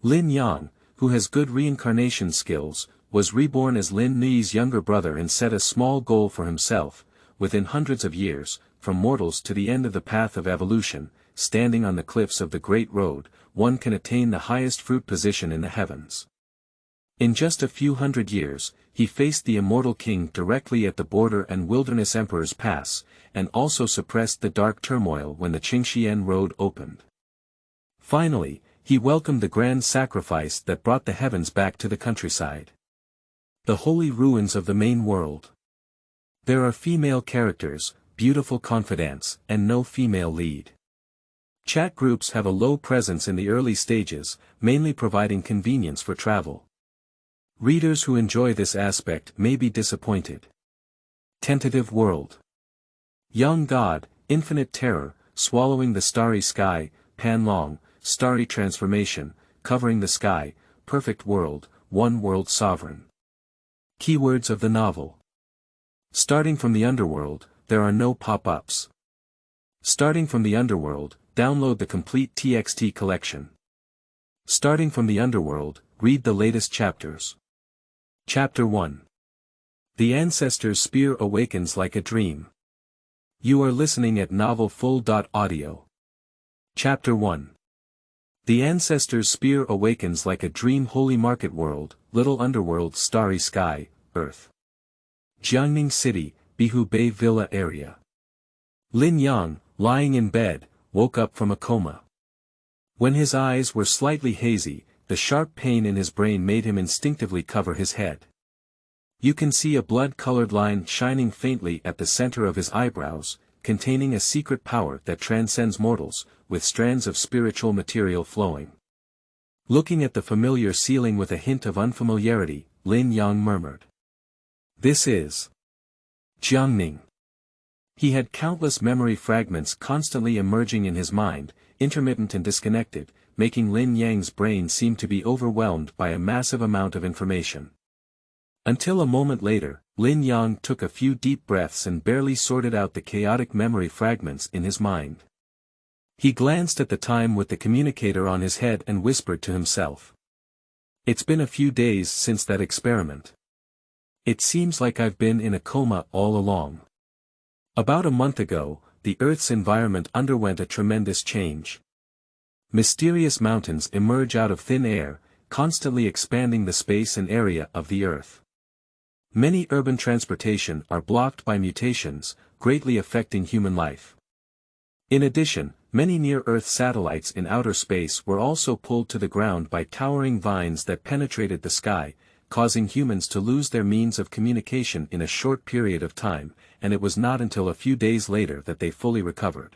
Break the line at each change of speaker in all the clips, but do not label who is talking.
Lin Yang, who has good reincarnation skills, was reborn as Lin Nuoyi's younger brother and set a small goal for himself, within hundreds of years, from mortals to the end of the path of evolution, standing on the cliffs of the Great Road, one can attain the highest fruit position in the heavens. In just a few hundred years, he faced the Immortal King directly at the border and Wilderness Emperor's Pass, and also suppressed the dark turmoil when the Chengxian Road opened. Finally, he welcomed the grand sacrifice that brought the heavens back to the countryside. The holy ruins of the main world. There are female characters, beautiful confidantes, and no female lead. Chat groups have a low presence in the early stages, mainly providing convenience for travel. Readers who enjoy this aspect may be disappointed. Tentative world. Young God, infinite terror, swallowing the starry sky, Panlong, starry transformation, covering the sky, perfect world, one world sovereign. Keywords of the novel. Starting from the Underworld, there are no pop-ups. Starting from the Underworld, download the complete TXT collection. Starting from the Underworld, read the latest chapters. Chapter 1. The Ancestor's Spear Awakens like a Dream. You are listening at novelfull.audio. Chapter 1. The Ancestor's Spear Awakens like a Dream. Holy Market World, Little Underworld, Starry Sky, Earth. Jiangning City, Bihu Bay Villa area. Lin Yang, lying in bed, woke up from a coma. When his eyes were slightly hazy, the sharp pain in his brain made him instinctively cover his head. You can see a blood-colored line shining faintly at the center of his eyebrows, containing a secret power that transcends mortals, with strands of spiritual material flowing. Looking at the familiar ceiling with a hint of unfamiliarity, Lin Yang murmured. This is Jiangning. He had countless memory fragments constantly emerging in his mind, intermittent and disconnected, making Lin Yang's brain seem to be overwhelmed by a massive amount of information. Until a moment later, Lin Yang took a few deep breaths and barely sorted out the chaotic memory fragments in his mind. He glanced at the time with the communicator on his head and whispered to himself. It's been a few days since that experiment. It seems like I've been in a coma all along. About a month ago, the Earth's environment underwent a tremendous change. Mysterious mountains emerge out of thin air, constantly expanding the space and area of the Earth. Many urban transportation are blocked by mutations, greatly affecting human life. In addition, many near-Earth satellites in outer space were also pulled to the ground by towering vines that penetrated the sky, causing humans to lose their means of communication in a short period of time, and it was not until a few days later that they fully recovered.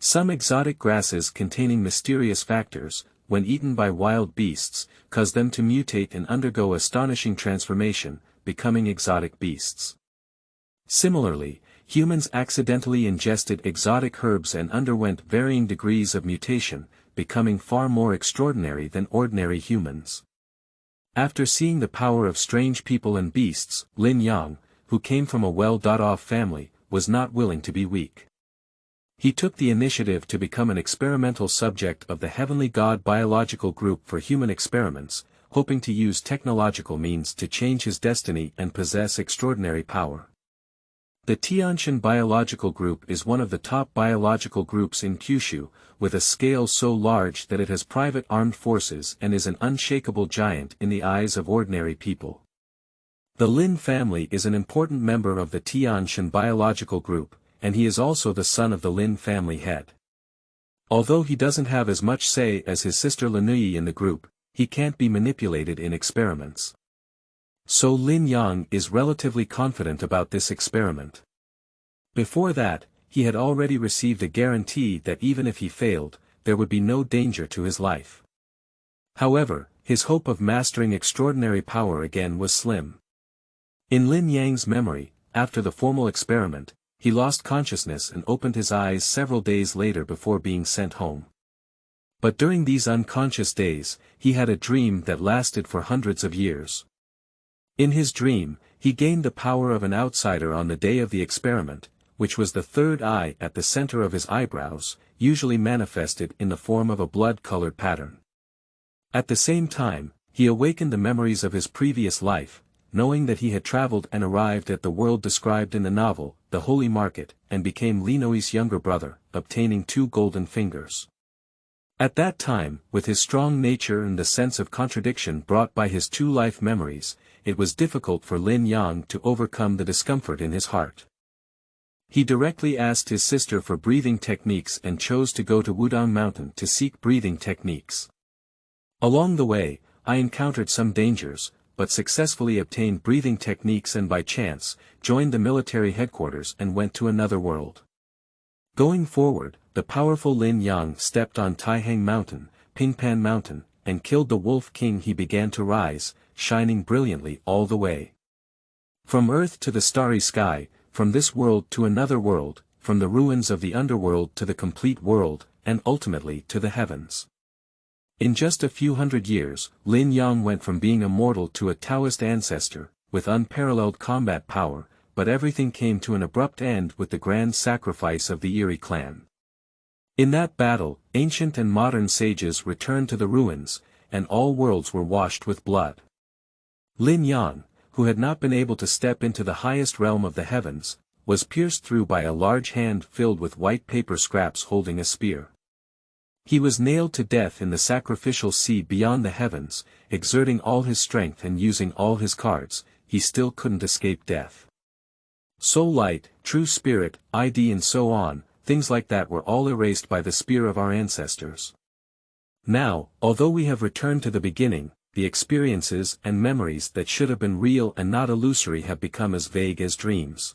Some exotic grasses containing mysterious factors, when eaten by wild beasts, cause them to mutate and undergo astonishing transformation, becoming exotic beasts. Similarly, humans accidentally ingested exotic herbs and underwent varying degrees of mutation, becoming far more extraordinary than ordinary humans. After seeing the power of strange people and beasts, Lin Yang, who came from a well-off family, was not willing to be weak. He took the initiative to become an experimental subject of the Heavenly God Biological Group for human experiments, hoping to use technological means to change his destiny and possess extraordinary power. The Tiantian Biological Group is one of the top biological groups in Kyushu, with a scale so large that it has private armed forces and is an unshakable giant in the eyes of ordinary people. The Lin family is an important member of the Tiantian Biological Group, and he is also the son of the Lin family head. Although he doesn't have as much say as his sister Lin Nuoyi in the group, he can't be manipulated in experiments. So Lin Yang is relatively confident about this experiment. Before that, he had already received a guarantee that even if he failed, there would be no danger to his life. However, his hope of mastering extraordinary power again was slim. In Lin Yang's memory, after the formal experiment, he lost consciousness and opened his eyes several days later before being sent home. But during these unconscious days, he had a dream that lasted for hundreds of years. In his dream, he gained the power of an outsider on the day of the experiment, which was the third eye at the center of his eyebrows, usually manifested in the form of a blood-colored pattern. At the same time, he awakened the memories of his previous life, knowing that he had traveled and arrived at the world described in the novel, The Holy Market, and became Lin Nuoyi's younger brother, obtaining 2 golden fingers. At that time, with his strong nature and the sense of contradiction brought by his 2 life memories, it was difficult for Lin Yang to overcome the discomfort in his heart. He directly asked his sister for breathing techniques and chose to go to Wudang Mountain to seek breathing techniques. Along the way, I encountered some dangers, but successfully obtained breathing techniques and by chance, joined the military headquarters and went to another world. Going forward, the powerful Lin Yang stepped on Taihang Mountain, Pingpan Mountain, and killed the Wolf King. He began to rise, shining brilliantly all the way. From earth to the starry sky, from this world to another world, from the ruins of the underworld to the complete world, and ultimately to the heavens. In just a few hundred years, Lin Yang went from being a mortal to a Taoist ancestor, with unparalleled combat power, but everything came to an abrupt end with the grand sacrifice of the Yiri clan. In that battle, ancient and modern sages returned to the ruins, and all worlds were washed with blood. Lin Yang, who had not been able to step into the highest realm of the heavens, was pierced through by a large hand filled with white paper scraps holding a spear. He was nailed to death in the sacrificial sea beyond the heavens, exerting all his strength and using all his cards, he still couldn't escape death. Soul light, true spirit, ID and so on, things like that were all erased by the spear of our ancestors. Now, although we have returned to the beginning, the experiences and memories that should have been real and not illusory have become as vague as dreams.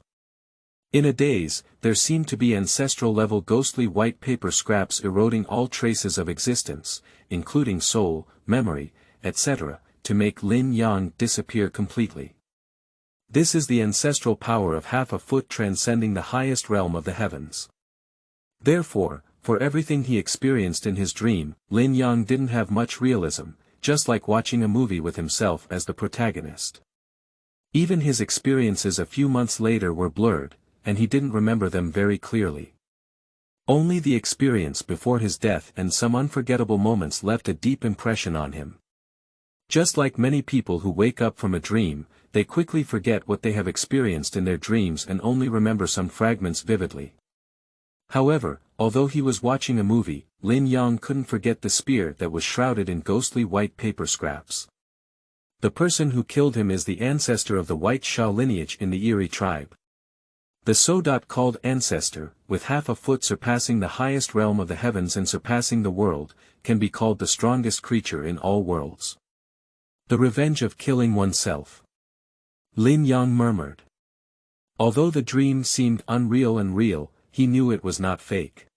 In a daze, there seemed to be ancestral-level ghostly white paper scraps eroding all traces of existence, including soul, memory, etc., to make Lin Yang disappear completely. This is the ancestral power of half a foot transcending the highest realm of the heavens. Therefore, for everything he experienced in his dream, Lin Yang didn't have much realism, just like watching a movie with himself as the protagonist. Even his experiences a few months later were blurred, and he didn't remember them very clearly. Only the experience before his death and some unforgettable moments left a deep impression on him. Just like many people who wake up from a dream, they quickly forget what they have experienced in their dreams and only remember some fragments vividly. However, although he was watching a movie, Lin Yang couldn't forget the spear that was shrouded in ghostly white paper scraps. The person who killed him is the ancestor of the White Sha lineage in the Yiri tribe. The so-called Ancestor, with half a foot surpassing the highest realm of the heavens and surpassing the world, can be called the strongest creature in all worlds. The revenge of killing oneself. Lin Yang murmured. Although the dream seemed unreal and real, he knew it was not fake.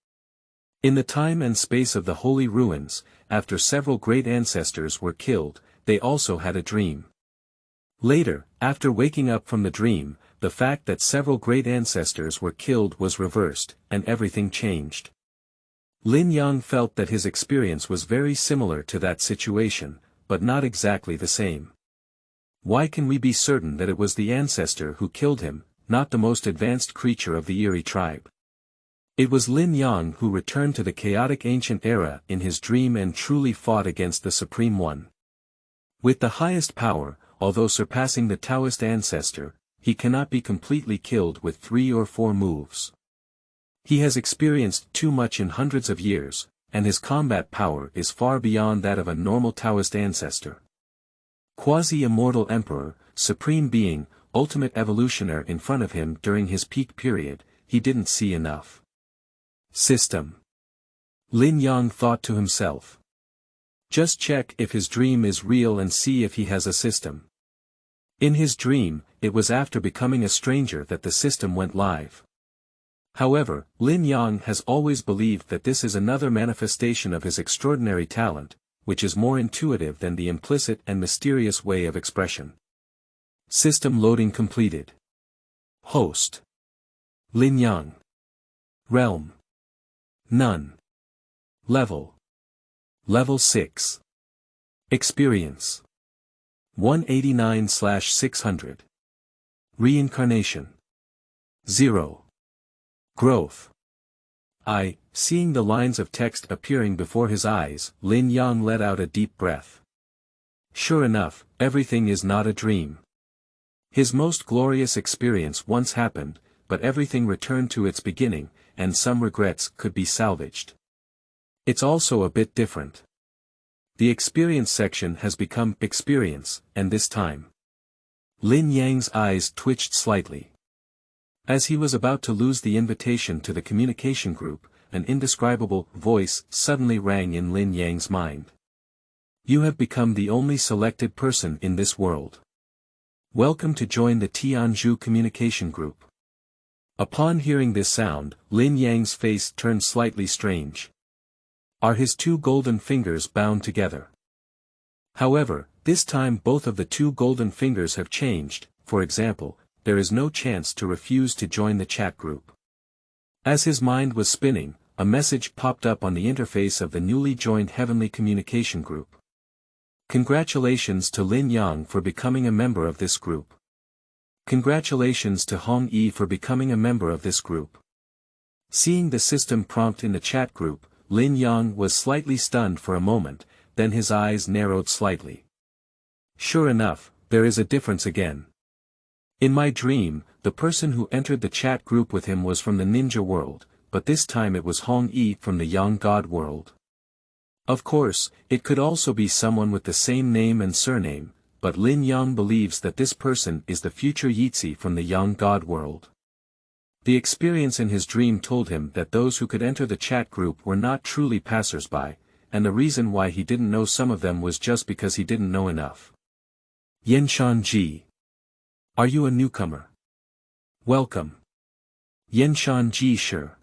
In the time and space of the holy ruins, after several great ancestors were killed, they also had a dream. Later, after waking up from the dream, the fact that several great ancestors were killed was reversed, and everything changed. Lin Yang felt that his experience was very similar to that situation, but not exactly the same. Why can we be certain that it was the ancestor who killed him, not the most advanced creature of the Yiri tribe? It was Lin Yang who returned to the chaotic ancient era in his dream and truly fought against the Supreme One. With the highest power, although surpassing the Taoist ancestor, he cannot be completely killed with 3 or 4 moves. He has experienced too much in hundreds of years, and his combat power is far beyond that of a normal Taoist ancestor. Quasi-immortal emperor, supreme being, ultimate evolutioner in front of him during his peak period, he didn't see enough. System. Lin Yang thought to himself. Just check if his dream is real and see if he has a system. In his dream, it was after becoming a stranger that the system went live. However, Lin Yang has always believed that this is another manifestation of his extraordinary talent, which is more intuitive than the implicit and mysterious way of expression. System loading completed. Host. Lin Yang. Realm. None. Level. Level 6. Experience. 189/600. Reincarnation. 0. Growth. Seeing the lines of text appearing before his eyes, Lin Yang let out a deep breath. Sure enough, everything is not a dream. His most glorious experience once happened, but everything returned to its beginning, and some regrets could be salvaged. It's also a bit different. The experience section has become experience, and this time. Lin Yang's eyes twitched slightly. As he was about to lose the invitation to the communication group, an indescribable voice suddenly rang in Lin Yang's mind. You have become the only selected person in this world. Welcome to join the Tianzhu communication group. Upon hearing this sound, Lin Yang's face turned slightly strange. Are his two golden fingers bound together? However, this time both of the two golden fingers have changed. For example, there is no chance to refuse to join the chat group. As his mind was spinning, a message popped up on the interface of the newly joined Heavenly Communication Group. Congratulations to Lin Yang for becoming a member of this group. Congratulations to Hong Yi for becoming a member of this group. Seeing the system prompt in the chat group, Lin Yang was slightly stunned for a moment, then his eyes narrowed slightly. Sure enough, there is a difference again. In my dream, the person who entered the chat group with him was from the ninja world, but this time it was Hong Yi from the young god world. Of course, it could also be someone with the same name and surname, but Lin Yang believes that this person is the future Yizi from the young god world. The experience in his dream told him that those who could enter the chat group were not truly passers-by, and the reason why he didn't know some of them was just because he didn't know enough. Yenshan Ji. Are you a newcomer? Welcome. Yenshan Ji. Sure.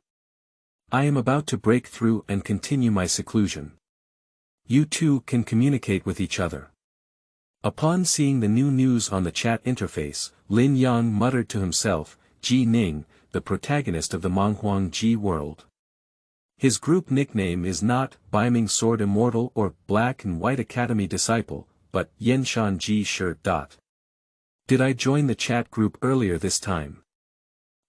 I am about to break through and continue my seclusion. You two can communicate with each other. Upon seeing the new news on the chat interface, Lin Yang muttered to himself, Ji Ning, the protagonist of the Manghuang Ji world. His group nickname is not Beiming Sword Immortal or Black and White Academy Disciple, but Yenshan Ji. Sure. Did I join the chat group earlier this time?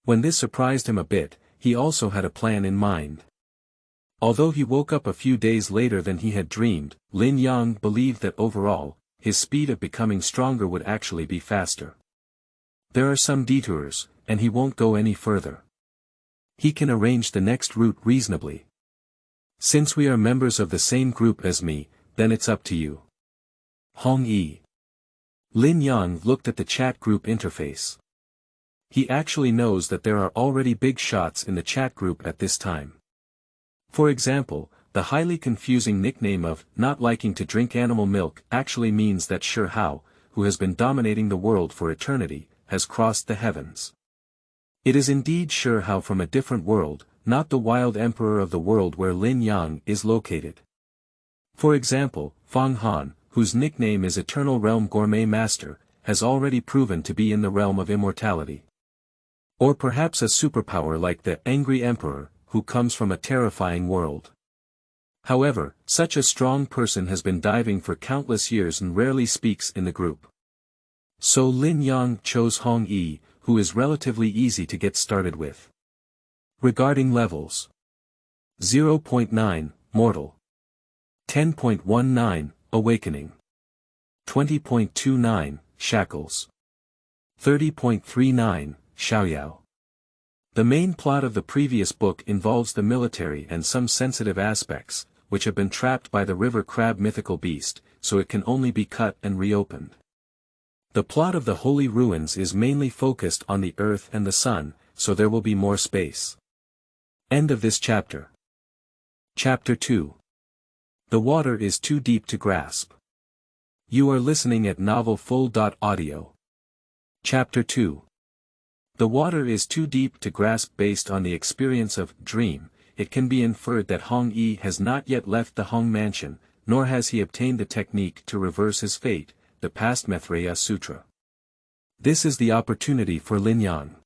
When this surprised him a bit, he also had a plan in mind. Although he woke up a few days later than he had dreamed, Lin Yang believed that overall, his speed of becoming stronger would actually be faster. There are some detours, and he won't go any further. He can arrange the next route reasonably. Since we are members of the same group as me, then it's up to you. Hong Yi. Lin Yang looked at the chat group interface. He actually knows that there are already big shots in the chat group at this time. For example, the highly confusing nickname of not liking to drink animal milk actually means that Shi Hao, who has been dominating the world for eternity, has crossed the heavens. It is indeed Shi Hao from a different world, not the wild emperor of the world where Lin Yang is located. For example, Fang Han, whose nickname is Eternal Realm Gourmet Master, has already proven to be in the realm of immortality. Or perhaps a superpower like the Angry Emperor, who comes from a terrifying world. However, such a strong person has been diving for countless years and rarely speaks in the group. So Lin Yang chose Hong Yi, who is relatively easy to get started with. Regarding levels. 0.9, Mortal. 10.19, Awakening. 20.29, Shackles. 30.39, Xiaoyao. The main plot of the previous book involves the military and some sensitive aspects, which have been trapped by the river crab mythical beast, so it can only be cut and reopened. The plot of the Holy Ruins is mainly focused on the earth and the sun, so there will be more space. End of this chapter. Chapter 2. The water is too deep to grasp. You are listening at novelfull.audio. Chapter 2. The water is too deep to grasp. Based on the experience of dream, it can be inferred that Hong Yi has not yet left the Hong mansion, nor has he obtained the technique to reverse his fate, the past Maitreya Sutra. This is the opportunity for Lin Yang.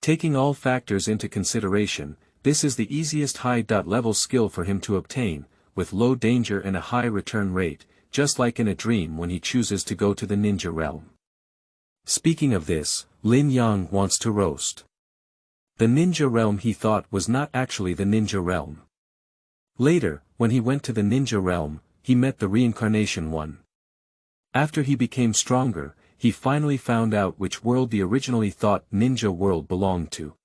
Taking all factors into consideration, this is the easiest high-level skill for him to obtain, with low danger and a high return rate, just like in a dream when he chooses to go to the ninja realm. Speaking of this, Lin Yang wants to roast. The ninja realm he thought was not actually the ninja realm. Later, when he went to the ninja realm, he met the reincarnation one. After he became stronger, he finally found out which world he originally thought ninja world belonged to.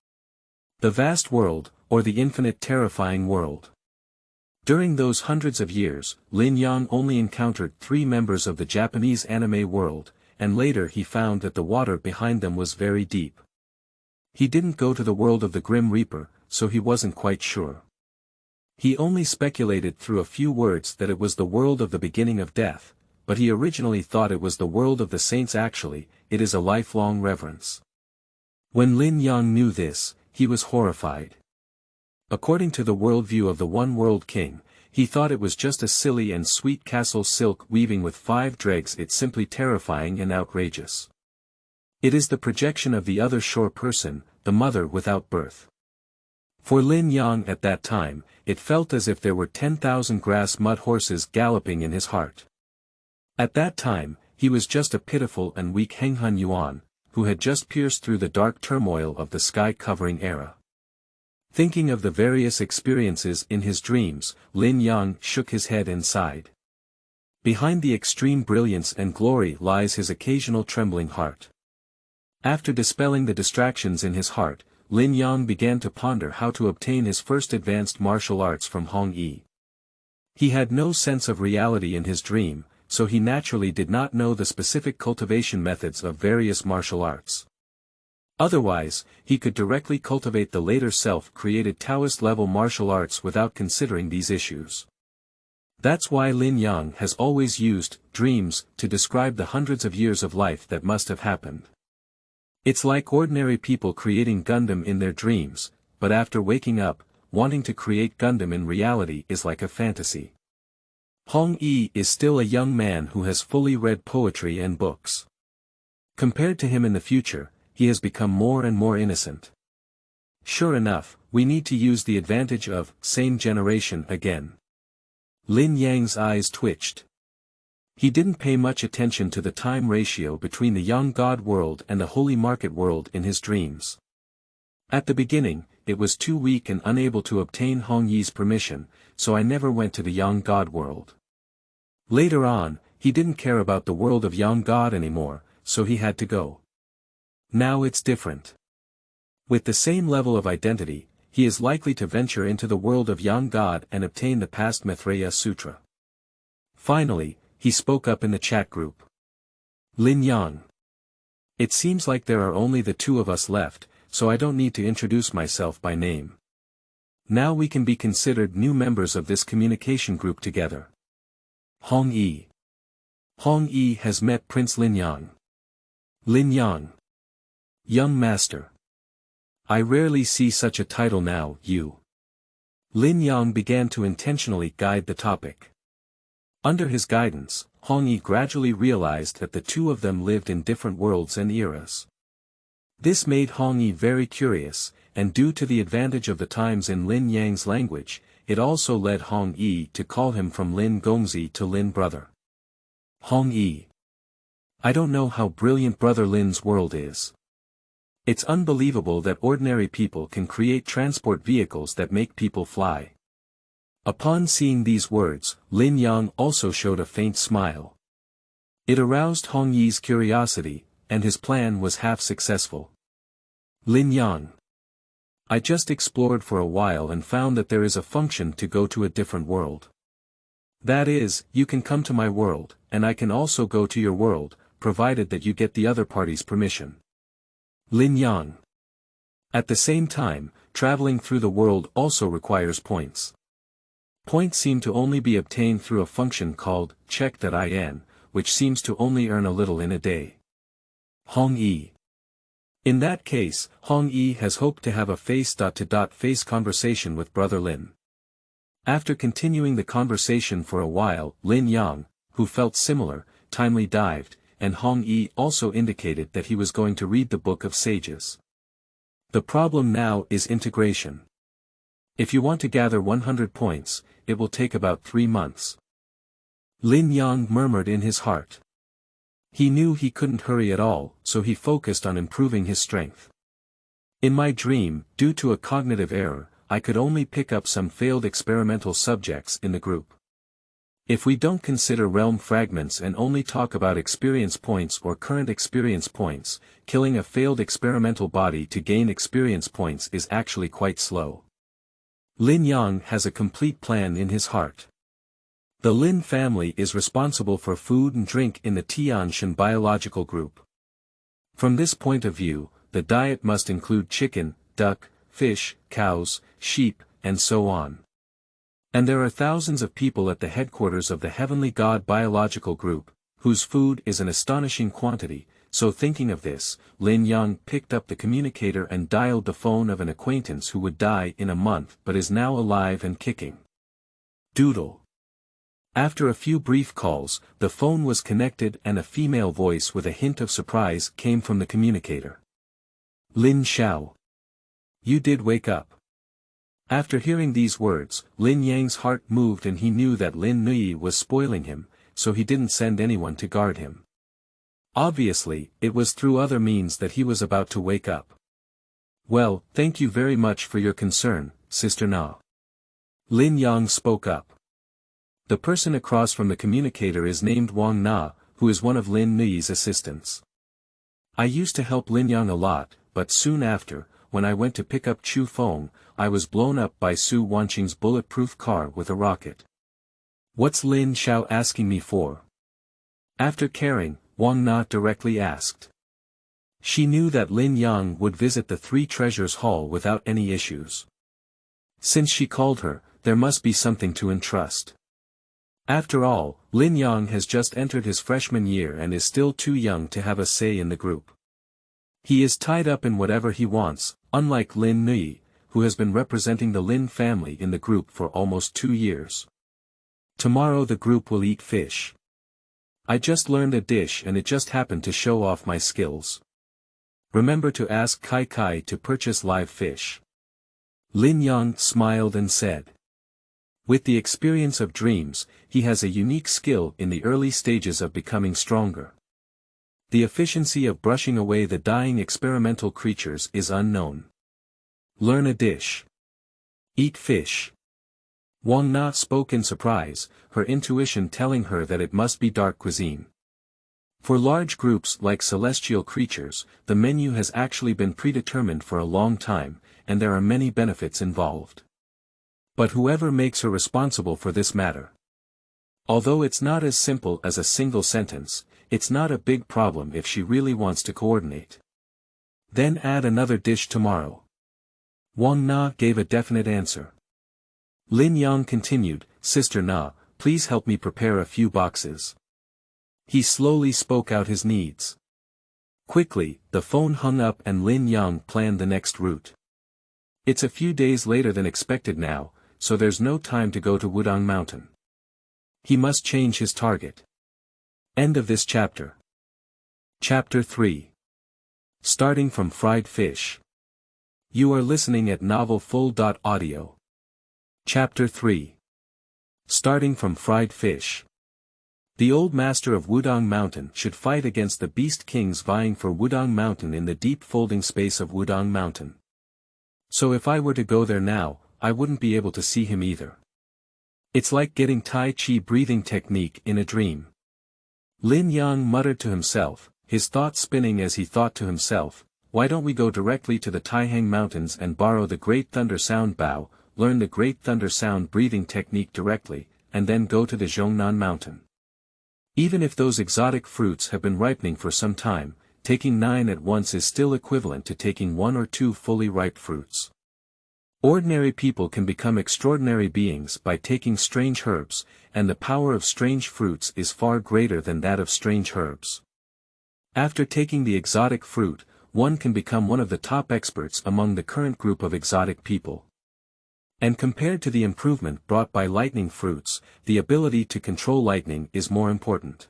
The vast world, or the infinite terrifying world. During those hundreds of years, Lin Yang only encountered 3 members of the Japanese anime world, and later he found that the water behind them was very deep. He didn't go to the world of the Grim Reaper, so he wasn't quite sure. He only speculated through a few words that it was the world of the beginning of death, but he originally thought it was the world of the saints. Actually, it is a lifelong reverence. When Lin Yang knew this, he was horrified. According to the worldview of the One World King, he thought it was just a silly and sweet castle silk weaving with 5 dregs. It's simply terrifying and outrageous. It is the projection of the other shore person, the mother without birth. For Lin Yang at that time, it felt as if there were 10,000 grass mud horses galloping in his heart. At that time, he was just a pitiful and weak Henghun Yuan, who had just pierced through the dark turmoil of the sky-covering era. Thinking of the various experiences in his dreams, Lin Yang shook his head and sighed. Behind the extreme brilliance and glory lies his occasional trembling heart. After dispelling the distractions in his heart, Lin Yang began to ponder how to obtain his first advanced martial arts from Hong Yi. He had no sense of reality in his dream, so he naturally did not know the specific cultivation methods of various martial arts. Otherwise, he could directly cultivate the later self-created Taoist-level martial arts without considering these issues. That's why Lin Yang has always used dreams to describe the hundreds of years of life that must have happened. It's like ordinary people creating Gundam in their dreams, but after waking up, wanting to create Gundam in reality is like a fantasy. Hong Yi is still a young man who has fully read poetry and books. Compared to him in the future, he has become more and more innocent. Sure enough, we need to use the advantage of same generation again. Lin Yang's eyes twitched. He didn't pay much attention to the time ratio between the young god world and the holy market world in his dreams. At the beginning, it was too weak and unable to obtain Hong Yi's permission, so I never went to the young god world. Later on, he didn't care about the world of young god anymore, so he had to go. Now it's different. With the same level of identity, he is likely to venture into the world of young god and obtain the past Maitreya Sutra. Finally, he spoke up in the chat group. Lin Yang. It seems like there are only the 2 of us left, so I don't need to introduce myself by name. Now we can be considered new members of this communication group together. Hong Yi. Hong Yi has met Prince Lin Yang. Lin Yang. Young Master. I rarely see such a title now, you. Lin Yang began to intentionally guide the topic. Under his guidance, Hong Yi gradually realized that the 2 of them lived in different worlds and eras. This made Hong Yi very curious, and due to the advantage of the times in Lin Yang's language, it also led Hong Yi to call him from Lin Gongzi to Lin Brother. Hong Yi. I don't know how brilliant Brother Lin's world is. It's unbelievable that ordinary people can create transport vehicles that make people fly. Upon seeing these words, Lin Yang also showed a faint smile. It aroused Hong Yi's curiosity, and his plan was half successful. Lin Yang. I just explored for a while and found that there is a function to go to a different world. That is, you can come to my world, and I can also go to your world, provided that you get the other party's permission. Lin Yang. At the same time, traveling through the world also requires points. Points seem to only be obtained through a function called check.in, which seems to only earn a little in a day. Hong Yi. In that case, Hong Yi has hoped to have a face-to-face conversation with Brother Lin. After continuing the conversation for a while, Lin Yang, who felt similar, timely dived, and Hong Yi also indicated that he was going to read the Book of Sages. The problem now is integration. If you want to gather 100 points, it will take about 3 months. Lin Yang murmured in his heart. He knew he couldn't hurry at all, so he focused on improving his strength. In my dream, due to a cognitive error, I could only pick up some failed experimental subjects in the group. If we don't consider realm fragments and only talk about experience points or current experience points, killing a failed experimental body to gain experience points is actually quite slow. Lin Yang has a complete plan in his heart. The Lin family is responsible for food and drink in the Tianshan biological group. From this point of view, the diet must include chicken, duck, fish, cows, sheep, and so on. And there are thousands of people at the headquarters of the Heavenly God biological group, whose food is an astonishing quantity, so thinking of this, Lin Yang picked up the communicator and dialed the phone of an acquaintance who would die in a month but is now alive and kicking. Doodle. After a few brief calls, the phone was connected and a female voice with a hint of surprise came from the communicator. Lin Xiao. You did wake up. After hearing these words, Lin Yang's heart moved and he knew that Lin Nuoyi was spoiling him, so he didn't send anyone to guard him. Obviously, it was through other means that he was about to wake up. Well, thank you very much for your concern, Sister Na. Lin Yang spoke up. The person across from the communicator is named Wang Na, who is one of Lin Nuoyi's assistants. I used to help Lin Yang a lot, but soon after, when I went to pick up Chu Feng, I was blown up by Su Wanqing's bulletproof car with a rocket. What's Lin Xiao asking me for? After caring, Wang Na directly asked. She knew that Lin Yang would visit the Three Treasures Hall without any issues. Since she called her, there must be something to entrust. After all, Lin Yang has just entered his freshman year and is still too young to have a say in the group. He is tied up in whatever he wants, unlike Lin Nuoyi, who has been representing the Lin family in the group for almost 2 years. Tomorrow the group will eat fish. I just learned a dish and it just happened to show off my skills. Remember to ask Kai Kai to purchase live fish. Lin Yang smiled and said. With the experience of dreams, he has a unique skill in the early stages of becoming stronger. The efficiency of brushing away the dying experimental creatures is unknown. Learn a dish. Eat fish. Wang Na spoke in surprise, her intuition telling her that it must be dark cuisine. For large groups like celestial creatures, the menu has actually been predetermined for a long time, and there are many benefits involved. But whoever makes her responsible for this matter. Although it's not as simple as a single sentence, it's not a big problem if she really wants to coordinate. Then add another dish tomorrow. Wang Na gave a definite answer. Lin Yang continued, Sister Na, please help me prepare a few boxes. He slowly spoke out his needs. Quickly, the phone hung up and Lin Yang planned the next route. It's a few days later than expected now, so there's no time to go to Wudang Mountain. He must change his target. End of this chapter. Chapter 3. Starting from fried fish. You are listening at novelfull.audio. Chapter 3. Starting from fried fish. The old master of Wudang Mountain should fight against the beast kings vying for Wudang Mountain in the deep folding space of Wudang Mountain. So if I were to go there now, I wouldn't be able to see him either. It's like getting Tai Chi breathing technique in a dream. Lin Yang muttered to himself, his thoughts spinning as he thought to himself, why don't we go directly to the Taihang Mountains and borrow the Great Thunder Sound Bow, learn the Great Thunder Sound breathing technique directly, and then go to the Zhongnan Mountain. Even if those exotic fruits have been ripening for some time, taking 9 at once is still equivalent to taking 1 or 2 fully ripe fruits. Ordinary people can become extraordinary beings by taking strange herbs, and the power of strange fruits is far greater than that of strange herbs. After taking the exotic fruit, one can become one of the top experts among the current group of exotic people. And compared to the improvement brought by lightning fruits, the ability to control lightning is more important.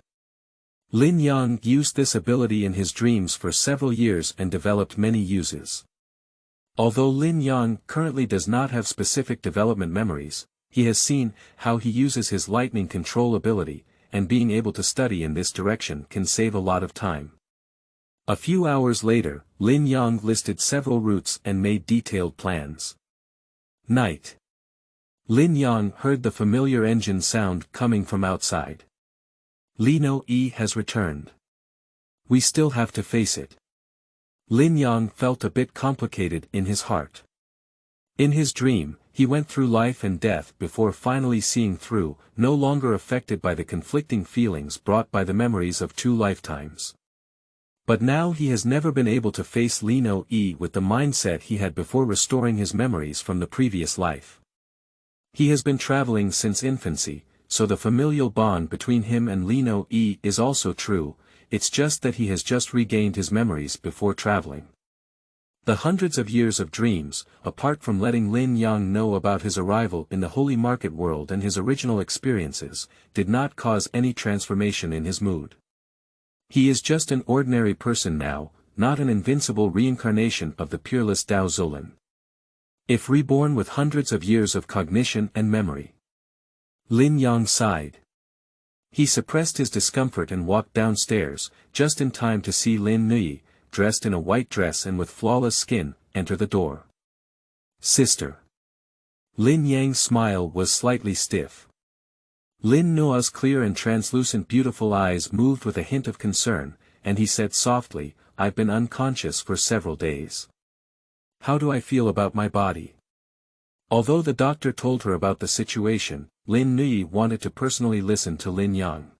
Lin Yang used this ability in his dreams for several years and developed many uses. Although Lin Yang currently does not have specific development memories, he has seen how he uses his lightning control ability, and being able to study in this direction can save a lot of time. A few hours later, Lin Yang listed several routes and made detailed plans. Night. Lin Yang heard the familiar engine sound coming from outside. Lin Nuoyi has returned. We still have to face it. Lin Yang felt a bit complicated in his heart. In his dream, he went through life and death before finally seeing through, no longer affected by the conflicting feelings brought by the memories of 2 lifetimes. But now he has never been able to face Lin Nuoyi with the mindset he had before restoring his memories from the previous life. He has been traveling since infancy, so the familial bond between him and Lin Nuoyi is also true, it's just that he has just regained his memories before traveling. The hundreds of years of dreams, apart from letting Lin Yang know about his arrival in the holy market world and his original experiences, did not cause any transformation in his mood. He is just an ordinary person now, not an invincible reincarnation of the peerless Dao Zulin. If reborn with hundreds of years of cognition and memory. Lin Yang sighed. He suppressed his discomfort and walked downstairs, just in time to see Lin Nuoyi, dressed in a white dress and with flawless skin, enter the door. Sister. Lin Yang's smile was slightly stiff. Lin Nuoyi's clear and translucent beautiful eyes moved with a hint of concern, and he said softly, I've been unconscious for several days. How do I feel about my body? Although the doctor told her about the situation, Lin Nuoyi wanted to personally listen to Lin Yang.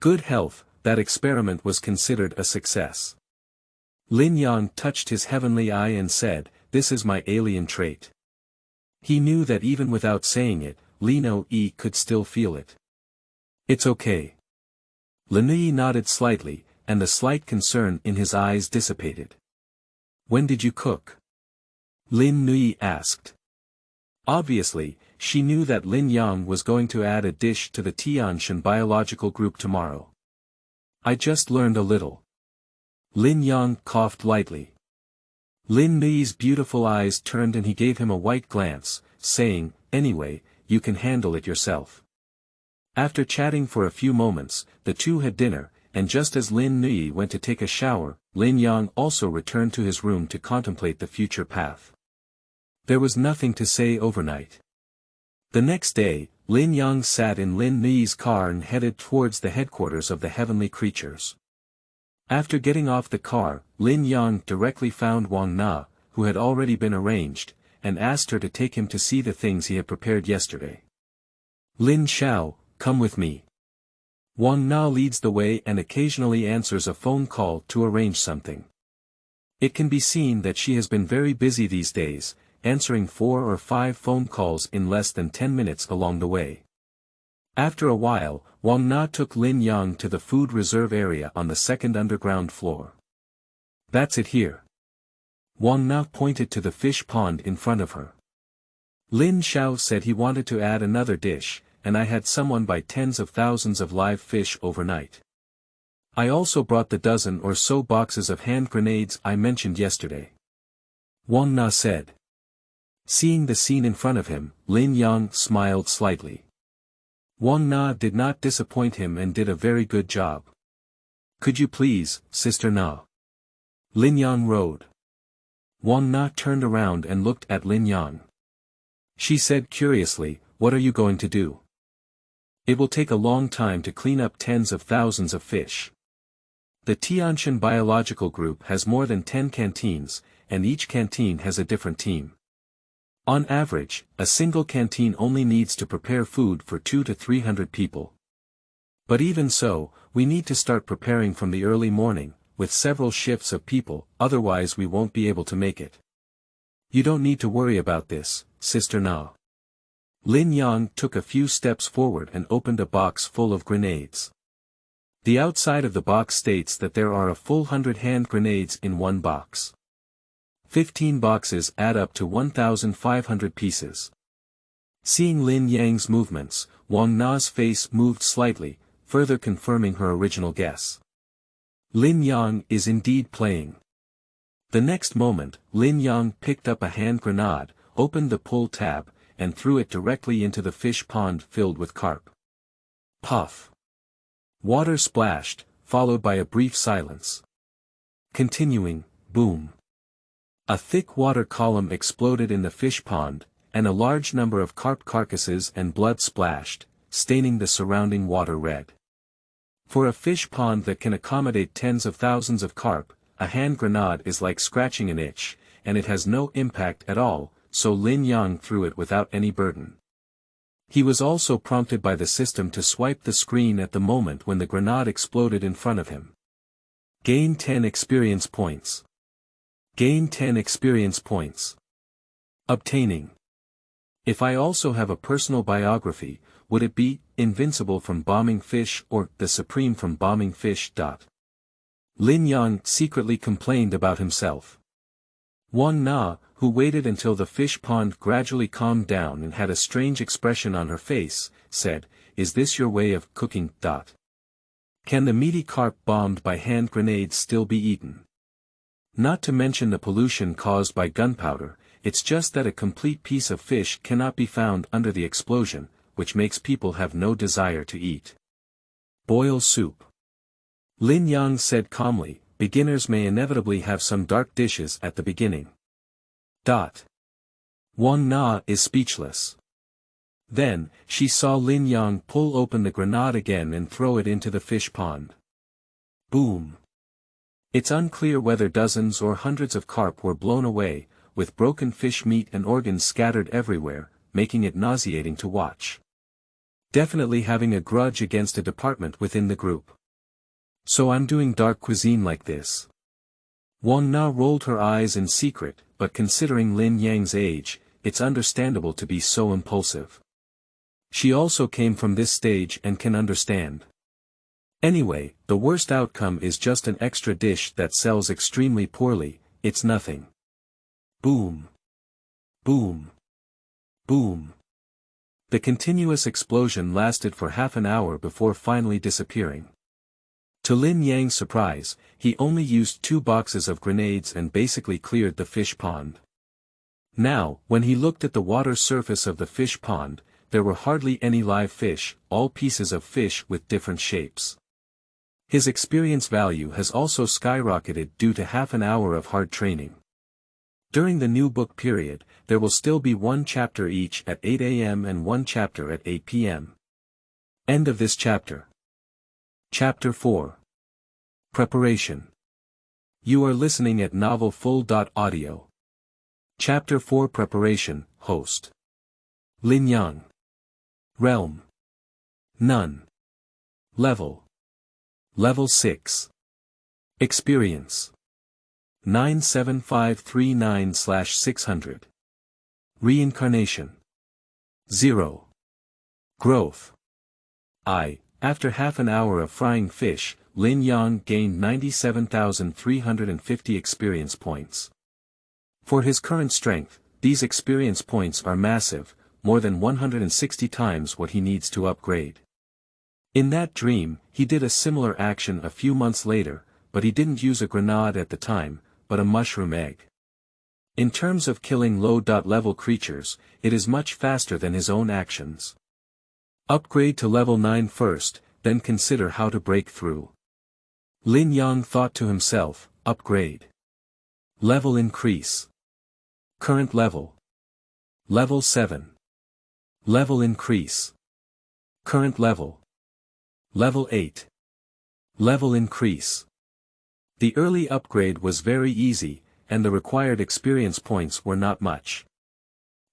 Good health, that experiment was considered a success. Lin Yang touched his heavenly eye and said, this is my alien trait. He knew that even without saying it, Lin Nuoyi could still feel it. It's okay. Lin Nuoyi nodded slightly, and the slight concern in his eyes dissipated. When did you cook? Lin Nuoyi asked. Obviously, she knew that Lin Yang was going to add a dish to the Tianshan biological group tomorrow. I just learned a little. Lin Yang coughed lightly. Lin Nuoyi's beautiful eyes turned and he gave him a white glance, saying, anyway, you can handle it yourself. After chatting for a few moments, the two had dinner, and just as Lin Nuoyi went to take a shower, Lin Yang also returned to his room to contemplate the future path. There was nothing to say overnight. The next day, Lin Yang sat in Lin Nuoyi's car and headed towards the headquarters of the heavenly creatures. After getting off the car, Lin Yang directly found Wang Na, who had already been arranged, and asked her to take him to see the things he had prepared yesterday. Lin Xiao, come with me. Wang Na leads the way and occasionally answers a phone call to arrange something. It can be seen that she has been very busy these days, answering 4 or 5 phone calls in less than 10 minutes along the way. After a while, Wang Na took Lin Yang to the food reserve area on the 2nd underground floor. That's it here. Wang Na pointed to the fish pond in front of her. Lin Xiao said he wanted to add another dish, and I had someone buy tens of thousands of live fish overnight. I also brought the dozen or so boxes of hand grenades I mentioned yesterday. Wang Na said. Seeing the scene in front of him, Lin Yang smiled slightly. Wang Na did not disappoint him and did a very good job. Could you please, Sister Na? Lin Yang rode. Wang Na turned around and looked at Lin Yang. She said curiously, what are you going to do? It will take a long time to clean up tens of thousands of fish. The Tianshan biological group has more than 10 canteens, and each canteen has a different team. On average, a single canteen only needs to prepare food for 200 to 300 people. But even so, we need to start preparing from the early morning, with several shifts of people, otherwise we won't be able to make it. You don't need to worry about this, Sister Na. Lin Yang took a few steps forward and opened a box full of grenades. The outside of the box states that there are a full 100 hand grenades in one box. 15 boxes add up to 1,500 pieces. Seeing Lin Yang's movements, Wang Na's face moved slightly, further confirming her original guess. Lin Yang is indeed playing. The next moment, Lin Yang picked up a hand grenade, opened the pull tab, and threw it directly into the fish pond filled with carp. Puff. Water splashed, followed by a brief silence. Continuing, boom. A thick water column exploded in the fish pond, and a large number of carp carcasses and blood splashed, staining the surrounding water red. For a fish pond that can accommodate tens of thousands of carp, a hand grenade is like scratching an itch, and it has no impact at all, so Lin Yang threw it without any burden. He was also prompted by the system to swipe the screen at the moment when the grenade exploded in front of him. Gain 10 experience points. Gain 10 experience points. Obtaining. If I also have a personal biography, would it be, invincible from bombing fish or the supreme from bombing fish? Lin Yang secretly complained about himself. Wang Na, who waited until the fish pond gradually calmed down and had a strange expression on her face, said, "Is this your way of cooking? Can the meaty carp bombed by hand grenades still be eaten? Not to mention the pollution caused by gunpowder, it's just that a complete piece of fish cannot be found under the explosion, which makes people have no desire to eat. Boil soup." Lin Yang said calmly, "Beginners may inevitably have some dark dishes at the beginning." Wang Na is speechless. Then, she saw Lin Yang pull open the grenade again and throw it into the fish pond. Boom. It's unclear whether dozens or hundreds of carp were blown away, with broken fish meat and organs scattered everywhere, making it nauseating to watch. Definitely having a grudge against a department within the group. So I'm doing dark cuisine like this. Wang Na rolled her eyes in secret, but considering Lin Yang's age, it's understandable to be so impulsive. She also came from this stage and can understand. Anyway, the worst outcome is just an extra dish that sells extremely poorly, it's nothing. Boom. Boom. Boom. The continuous explosion lasted for half an hour before finally disappearing. To Lin Yang's surprise, he only used 2 boxes of grenades and basically cleared the fish pond. Now, when he looked at the water surface of the fish pond, there were hardly any live fish, all pieces of fish with different shapes. His experience value has also skyrocketed due to half an hour of hard training. During the new book period, there will still be 1 chapter each at 8 a.m. and 1 chapter at 8 p.m. End of this chapter. Chapter 4. Preparation. You are listening at novelfull.audio. Chapter 4 Preparation, Host. Lin Yang. Realm. None. Level. Level 6. Experience. 97539/600. Reincarnation. 0. Growth. After half an hour of frying fish, Lin Yang gained 97,350 experience points. For his current strength, these experience points are massive, more than 160 times what he needs to upgrade. In that dream, he did a similar action a few months later, but he didn't use a grenade at the time, but a mushroom egg. In terms of killing low-level creatures, it is much faster than his own actions. Upgrade to level 9 first, then consider how to break through. Lin Yang thought to himself, upgrade. Level increase. Current level. Level 7. Level increase. Current level. Level 8. Level increase. The early upgrade was very easy, and the required experience points were not much.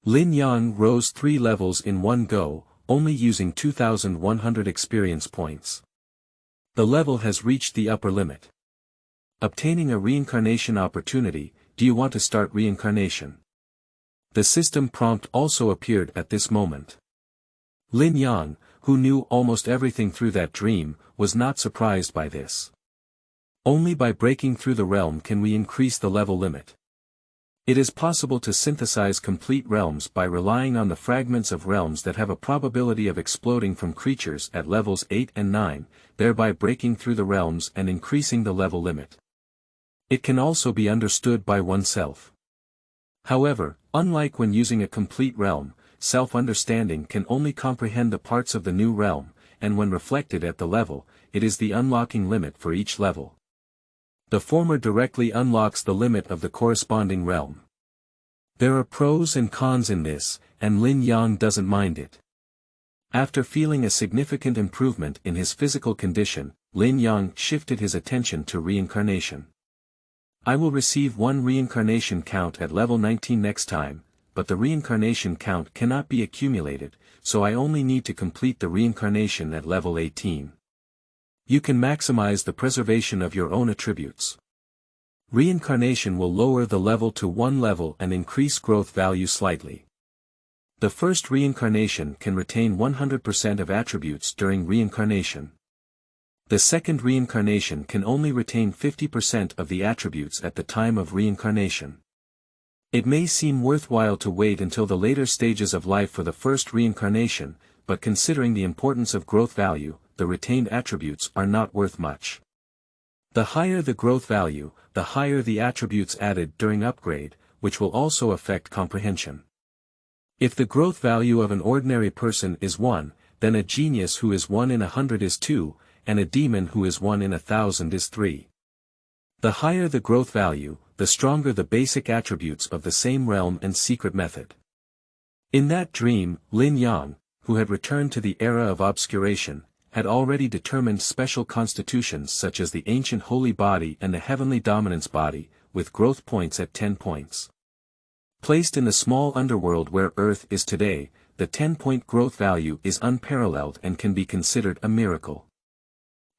Lin Yang rose 3 levels in one go, only using 2,100 experience points. The level has reached the upper limit. Obtaining a reincarnation opportunity. Do you want to start reincarnation? The system prompt also appeared at this moment. Lin Yang, who knew almost everything through that dream, was not surprised by this. Only by breaking through the realm can we increase the level limit. It is possible to synthesize complete realms by relying on the fragments of realms that have a probability of exploding from creatures at levels 8 and 9, thereby breaking through the realms and increasing the level limit. It can also be understood by oneself. However, unlike when using a complete realm, self-understanding can only comprehend the parts of the new realm, and when reflected at the level, it is the unlocking limit for each level. The former directly unlocks the limit of the corresponding realm. There are pros and cons in this, and Lin Yang doesn't mind it. After feeling a significant improvement in his physical condition, Lin Yang shifted his attention to reincarnation. I will receive one reincarnation count at level 19 next time, but the reincarnation count cannot be accumulated, so I only need to complete the reincarnation at level 18. You can maximize the preservation of your own attributes. Reincarnation will lower the level to 1 level and increase growth value slightly. The first reincarnation can retain 100% of attributes during reincarnation. The second reincarnation can only retain 50% of the attributes at the time of reincarnation. It may seem worthwhile to wait until the later stages of life for the first reincarnation, but considering the importance of growth value, the retained attributes are not worth much. The higher the growth value, the higher the attributes added during upgrade, which will also affect comprehension. If the growth value of an ordinary person is 1, then a genius who is 1 in 100 is 2, and a demon who is 1 in 1,000 is 3. The higher the growth value, the stronger the basic attributes of the same realm and secret method. In that dream, Lin Yang, who had returned to the era of obscuration, had already determined special constitutions such as the ancient holy body and the heavenly dominance body, with growth points at 10 points. Placed in the small underworld where Earth is today, the 10-point growth value is unparalleled and can be considered a miracle.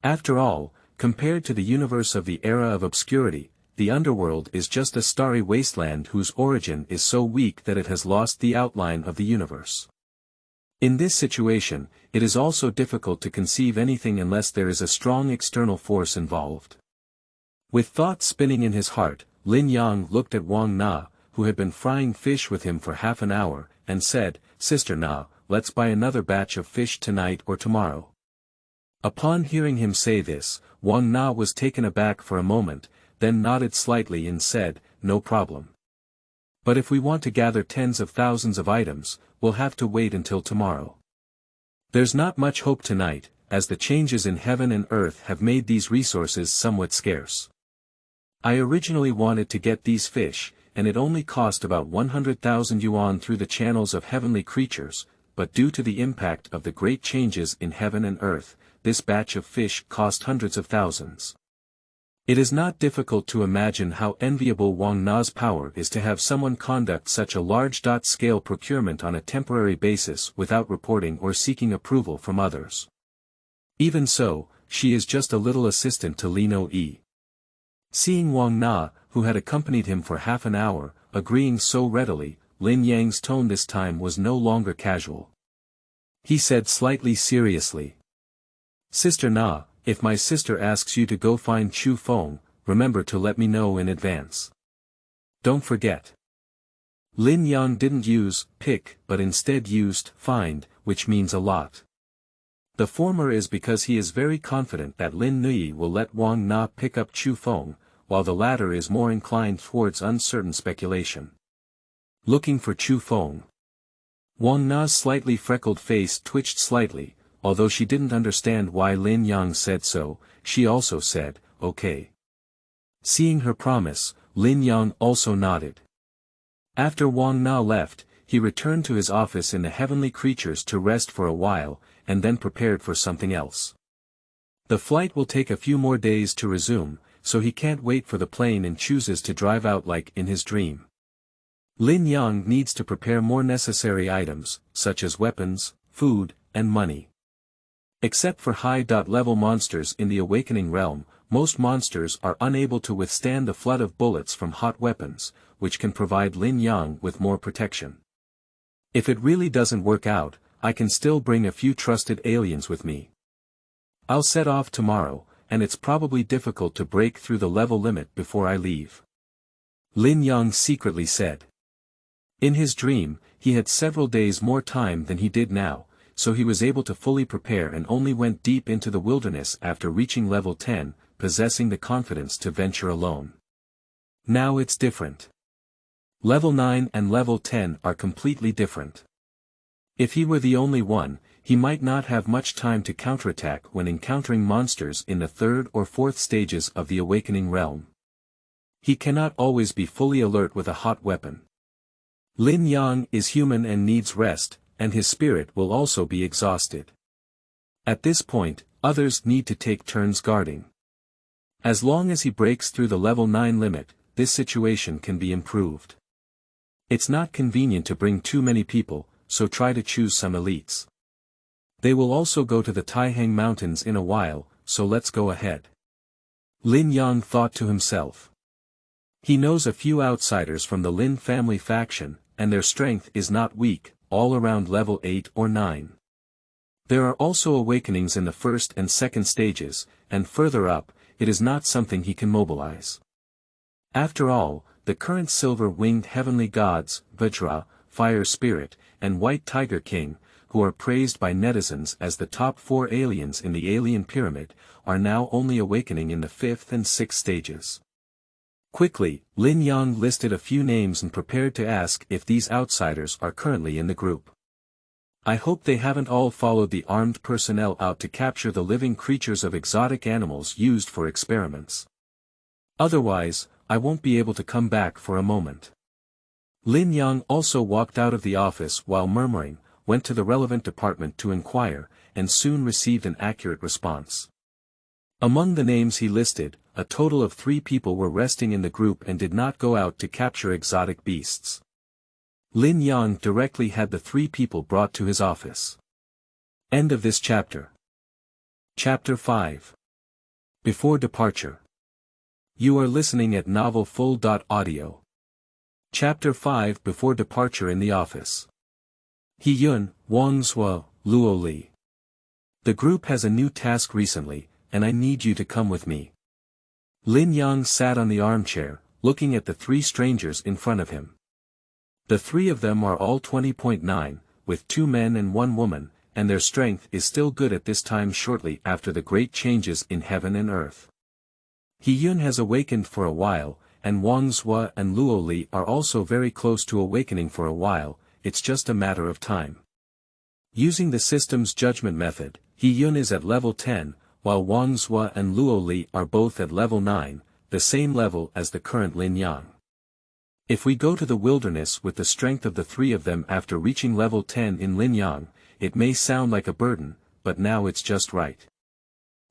After all, compared to the universe of the era of obscurity, the underworld is just a starry wasteland whose origin is so weak that it has lost the outline of the universe. In this situation, it is also difficult to conceive anything unless there is a strong external force involved. With thoughts spinning in his heart, Lin Yang looked at Wang Na, who had been frying fish with him for half an hour, and said, "Sister Na, let's buy another batch of fish tonight or tomorrow." Upon hearing him say this, Wang Na was taken aback for a moment, then nodded slightly and said, "No problem. But if we want to gather tens of thousands of items, we'll have to wait until tomorrow. There's not much hope tonight, as the changes in heaven and earth have made these resources somewhat scarce. I originally wanted to get these fish, and it only cost about 100,000 yuan through the channels of heavenly creatures, but due to the impact of the great changes in heaven and earth, this batch of fish cost hundreds of thousands." It is not difficult to imagine how enviable Wang Na's power is to have someone conduct such a large-scale procurement on a temporary basis without reporting or seeking approval from others. Even so, she is just a little assistant to Lin Nuoyi. Seeing Wang Na, who had accompanied him for half an hour, agreeing so readily, Lin Yang's tone this time was no longer casual. He said slightly seriously, "Sister Na, if my sister asks you to go find Chu Feng, remember to let me know in advance. Don't forget." Lin Yang didn't use pick but instead used find, which means a lot. The former is because he is very confident that Lin Nuoyi will let Wang Na pick up Chu Feng, while the latter is more inclined towards uncertain speculation. Looking for Chu Feng. Wang Na's slightly freckled face twitched slightly. Although she didn't understand why Lin Yang said so, she also said, "Okay." Seeing her promise, Lin Yang also nodded. After Wang Na left, he returned to his office in the heavenly creatures to rest for a while, and then prepared for something else. The flight will take a few more days to resume, so he can't wait for the plane and chooses to drive out like in his dream. Lin Yang needs to prepare more necessary items, such as weapons, food, and money. Except for high-level monsters in the awakening realm, most monsters are unable to withstand the flood of bullets from hot weapons, which can provide Lin Yang with more protection. If it really doesn't work out, I can still bring a few trusted aliens with me. I'll set off tomorrow, and it's probably difficult to break through the level limit before I leave. Lin Yang secretly said. In his dream, he had several days more time than he did now, so he was able to fully prepare and only went deep into the wilderness after reaching level 10, possessing the confidence to venture alone. Now it's different. Level 9 and level 10 are completely different. If he were the only one, he might not have much time to counterattack when encountering monsters in the third or fourth stages of the awakening realm. He cannot always be fully alert with a hot weapon. Lin Yang is human and needs rest, and his spirit will also be exhausted. At this point, others need to take turns guarding. As long as he breaks through the level 9 limit, this situation can be improved. It's not convenient to bring too many people, so try to choose some elites. They will also go to the Taihang Mountains in a while, so let's go ahead. Lin Yang thought to himself. He knows a few outsiders from the Lin family faction, and their strength is not weak, all around level 8 or 9. There are also awakenings in the first and second stages, and further up, it is not something he can mobilize. After all, the current silver-winged heavenly gods, Vajra, Fire Spirit, and White Tiger King, who are praised by netizens as the top 4 aliens in the alien pyramid, are now only awakening in the 5th and 6th stages. Quickly, Lin Yang listed a few names and prepared to ask if these outsiders are currently in the group. I hope they haven't all followed the armed personnel out to capture the living creatures of exotic animals used for experiments. Otherwise, I won't be able to come back for a moment. Lin Yang also walked out of the office while murmuring, went to the relevant department to inquire, and soon received an accurate response. Among the names he listed, a total of 3 people were resting in the group and did not go out to capture exotic beasts. Lin Yang directly had the 3 people brought to his office. End of this chapter. Chapter 5. Before Departure. You are listening at novelfull.audio. Chapter 5 Before Departure in the Office. He Yun, Wang Zhuo, Luo Li. The group has a new task recently, and I need you to come with me. Lin Yang sat on the armchair, looking at the 3 strangers in front of him. The 3 of them are all 20.9, with 2 men and 1 woman, and their strength is still good at this time shortly after the great changes in heaven and earth. He Yun has awakened for a while, and Wang Zhuo and Luo Li are also very close to awakening for a while, it's just a matter of time. Using the system's judgment method, He Yun is at level 10, while Wang Zhuo and Luo Li are both at level 9, the same level as the current Lin Yang. If we go to the wilderness with the strength of the 3 of them after reaching level 10 in Lin Yang, it may sound like a burden, but now it's just right.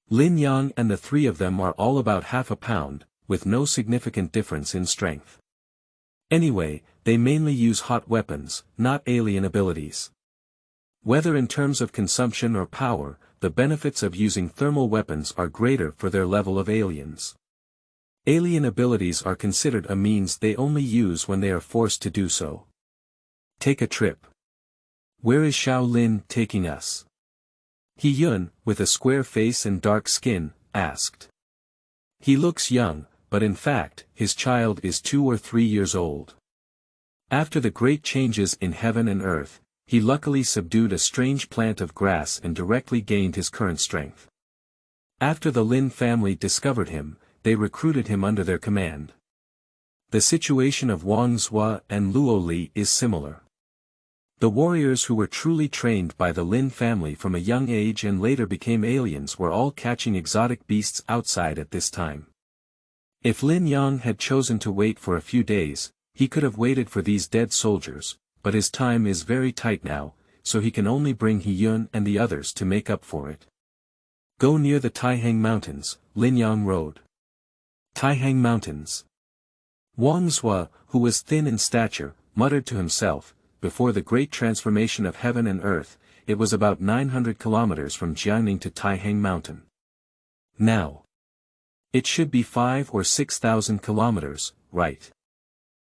Lin Yang and the 3 of them are all about half a pound, with no significant difference in strength. Anyway, they mainly use hot weapons, not alien abilities. Whether in terms of consumption or power, the benefits of using thermal weapons are greater for their level of aliens. Alien abilities are considered a means they only use when they are forced to do so. Take a trip. Where is Shaolin taking us? He Yun, with a square face and dark skin, asked. He looks young, but in fact, his child is 2 or 3 years old. After the great changes in heaven and earth, he luckily subdued a strange plant of grass and directly gained his current strength. After the Lin family discovered him, they recruited him under their command. The situation of Wang Zhuo and Luo Li is similar. The warriors who were truly trained by the Lin family from a young age and later became aliens were all catching exotic beasts outside at this time. If Lin Yang had chosen to wait for a few days, he could have waited for these dead soldiers, but his time is very tight now, so he can only bring He Yun and the others to make up for it. Go near the Taihang Mountains, Lin Yang Road. Taihang Mountains. Wang Zhuo, who was thin in stature, muttered to himself, before the great transformation of heaven and earth, it was about 900 kilometers from Jiangning to Taihang Mountain. Now. It should be 5 or 6,000 kilometers, right?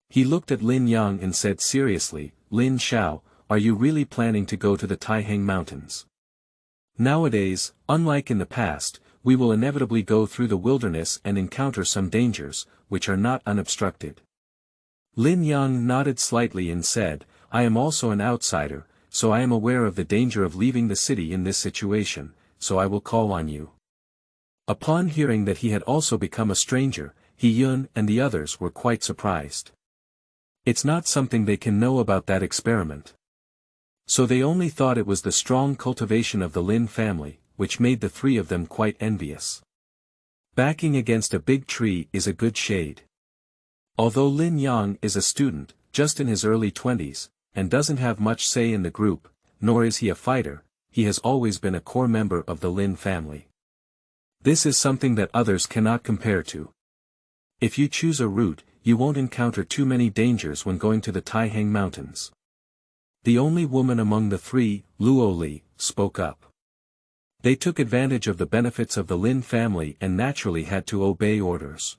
He looked at Lin Yang and said seriously, Lin Xiao, are you really planning to go to the Taihang Mountains? Nowadays, unlike in the past, we will inevitably go through the wilderness and encounter some dangers, which are not unobstructed. Lin Yang nodded slightly and said, I am also an outsider, so I am aware of the danger of leaving the city in this situation, so I will call on you. Upon hearing that he had also become a stranger, He Yun and the others were quite surprised. It's not something they can know about that experiment. So they only thought it was the strong cultivation of the Lin family, which made the three of them quite envious. Backing against a big tree is a good shade. Although Lin Yang is a student, just in his early 20s, and doesn't have much say in the group, nor is he a fighter, he has always been a core member of the Lin family. This is something that others cannot compare to. If you choose a route, you won't encounter too many dangers when going to the Taihang Mountains. The only woman among the three, Nuoyi, spoke up. They took advantage of the benefits of the Lin family and naturally had to obey orders.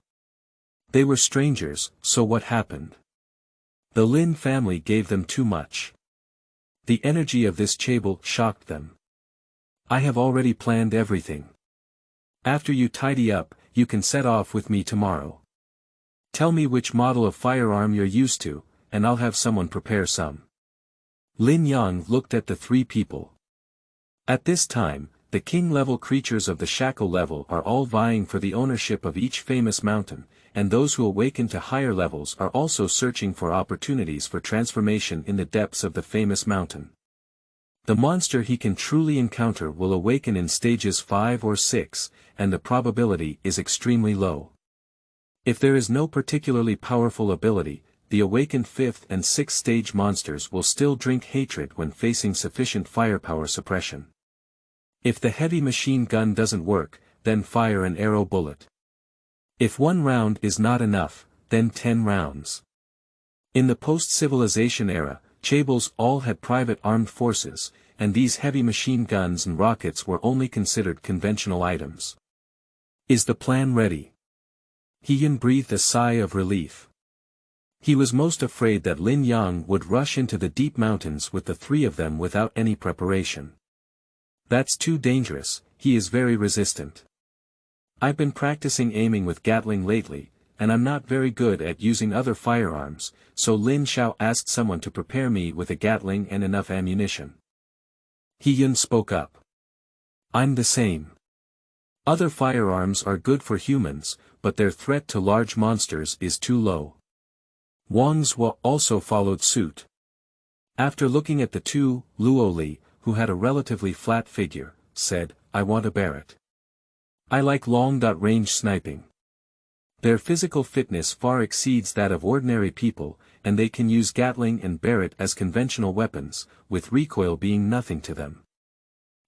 They were strangers, so what happened? The Lin family gave them too much. The energy of this chaebol shocked them. I have already planned everything. After you tidy up, you can set off with me tomorrow. Tell me which model of firearm you're used to, and I'll have someone prepare some. Lin Yang looked at the three people. At this time, the king-level creatures of the shackle level are all vying for the ownership of each famous mountain, and those who awaken to higher levels are also searching for opportunities for transformation in the depths of the famous mountain. The monster he can truly encounter will awaken in stages 5 or 6, and the probability is extremely low. If there is no particularly powerful ability, the awakened 5th and 6th stage monsters will still drink hatred when facing sufficient firepower suppression. If the heavy machine gun doesn't work, then fire an arrow bullet. If 1 round is not enough, then 10 rounds. In the post-civilization era, chaebols all had private armed forces, and these heavy machine guns and rockets were only considered conventional items. Is the plan ready? He-Yun breathed a sigh of relief. He was most afraid that Lin Yang would rush into the deep mountains with the three of them without any preparation. That's too dangerous, he is very resistant. I've been practicing aiming with Gatling lately, and I'm not very good at using other firearms, so Lin Xiao asked someone to prepare me with a Gatling and enough ammunition. He-Yun spoke up. I'm the same. Other firearms are good for humans, but their threat to large monsters is too low. Wang Zhuo also followed suit. After looking at the two, Nuoyi, who had a relatively flat figure, said, I want a Barrett. I like long-range sniping. Their physical fitness far exceeds that of ordinary people, and they can use Gatling and Barrett as conventional weapons, with recoil being nothing to them.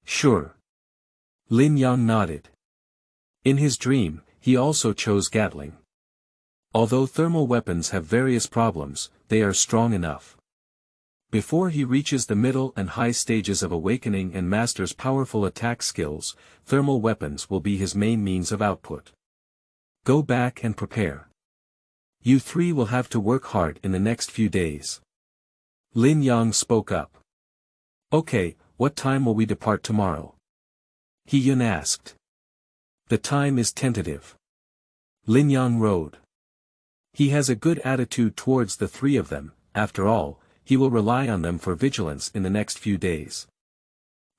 Sure. Lin Yang nodded. In his dream, he also chose Gatling. Although thermal weapons have various problems, they are strong enough. Before he reaches the middle and high stages of awakening and masters powerful attack skills, thermal weapons will be his main means of output. Go back and prepare. You three will have to work hard in the next few days. Lin Yang spoke up. Okay, what time will we depart tomorrow? He-Yun asked. The time is tentative. Lin Yang Road. He has a good attitude towards the three of them, after all, he will rely on them for vigilance in the next few days.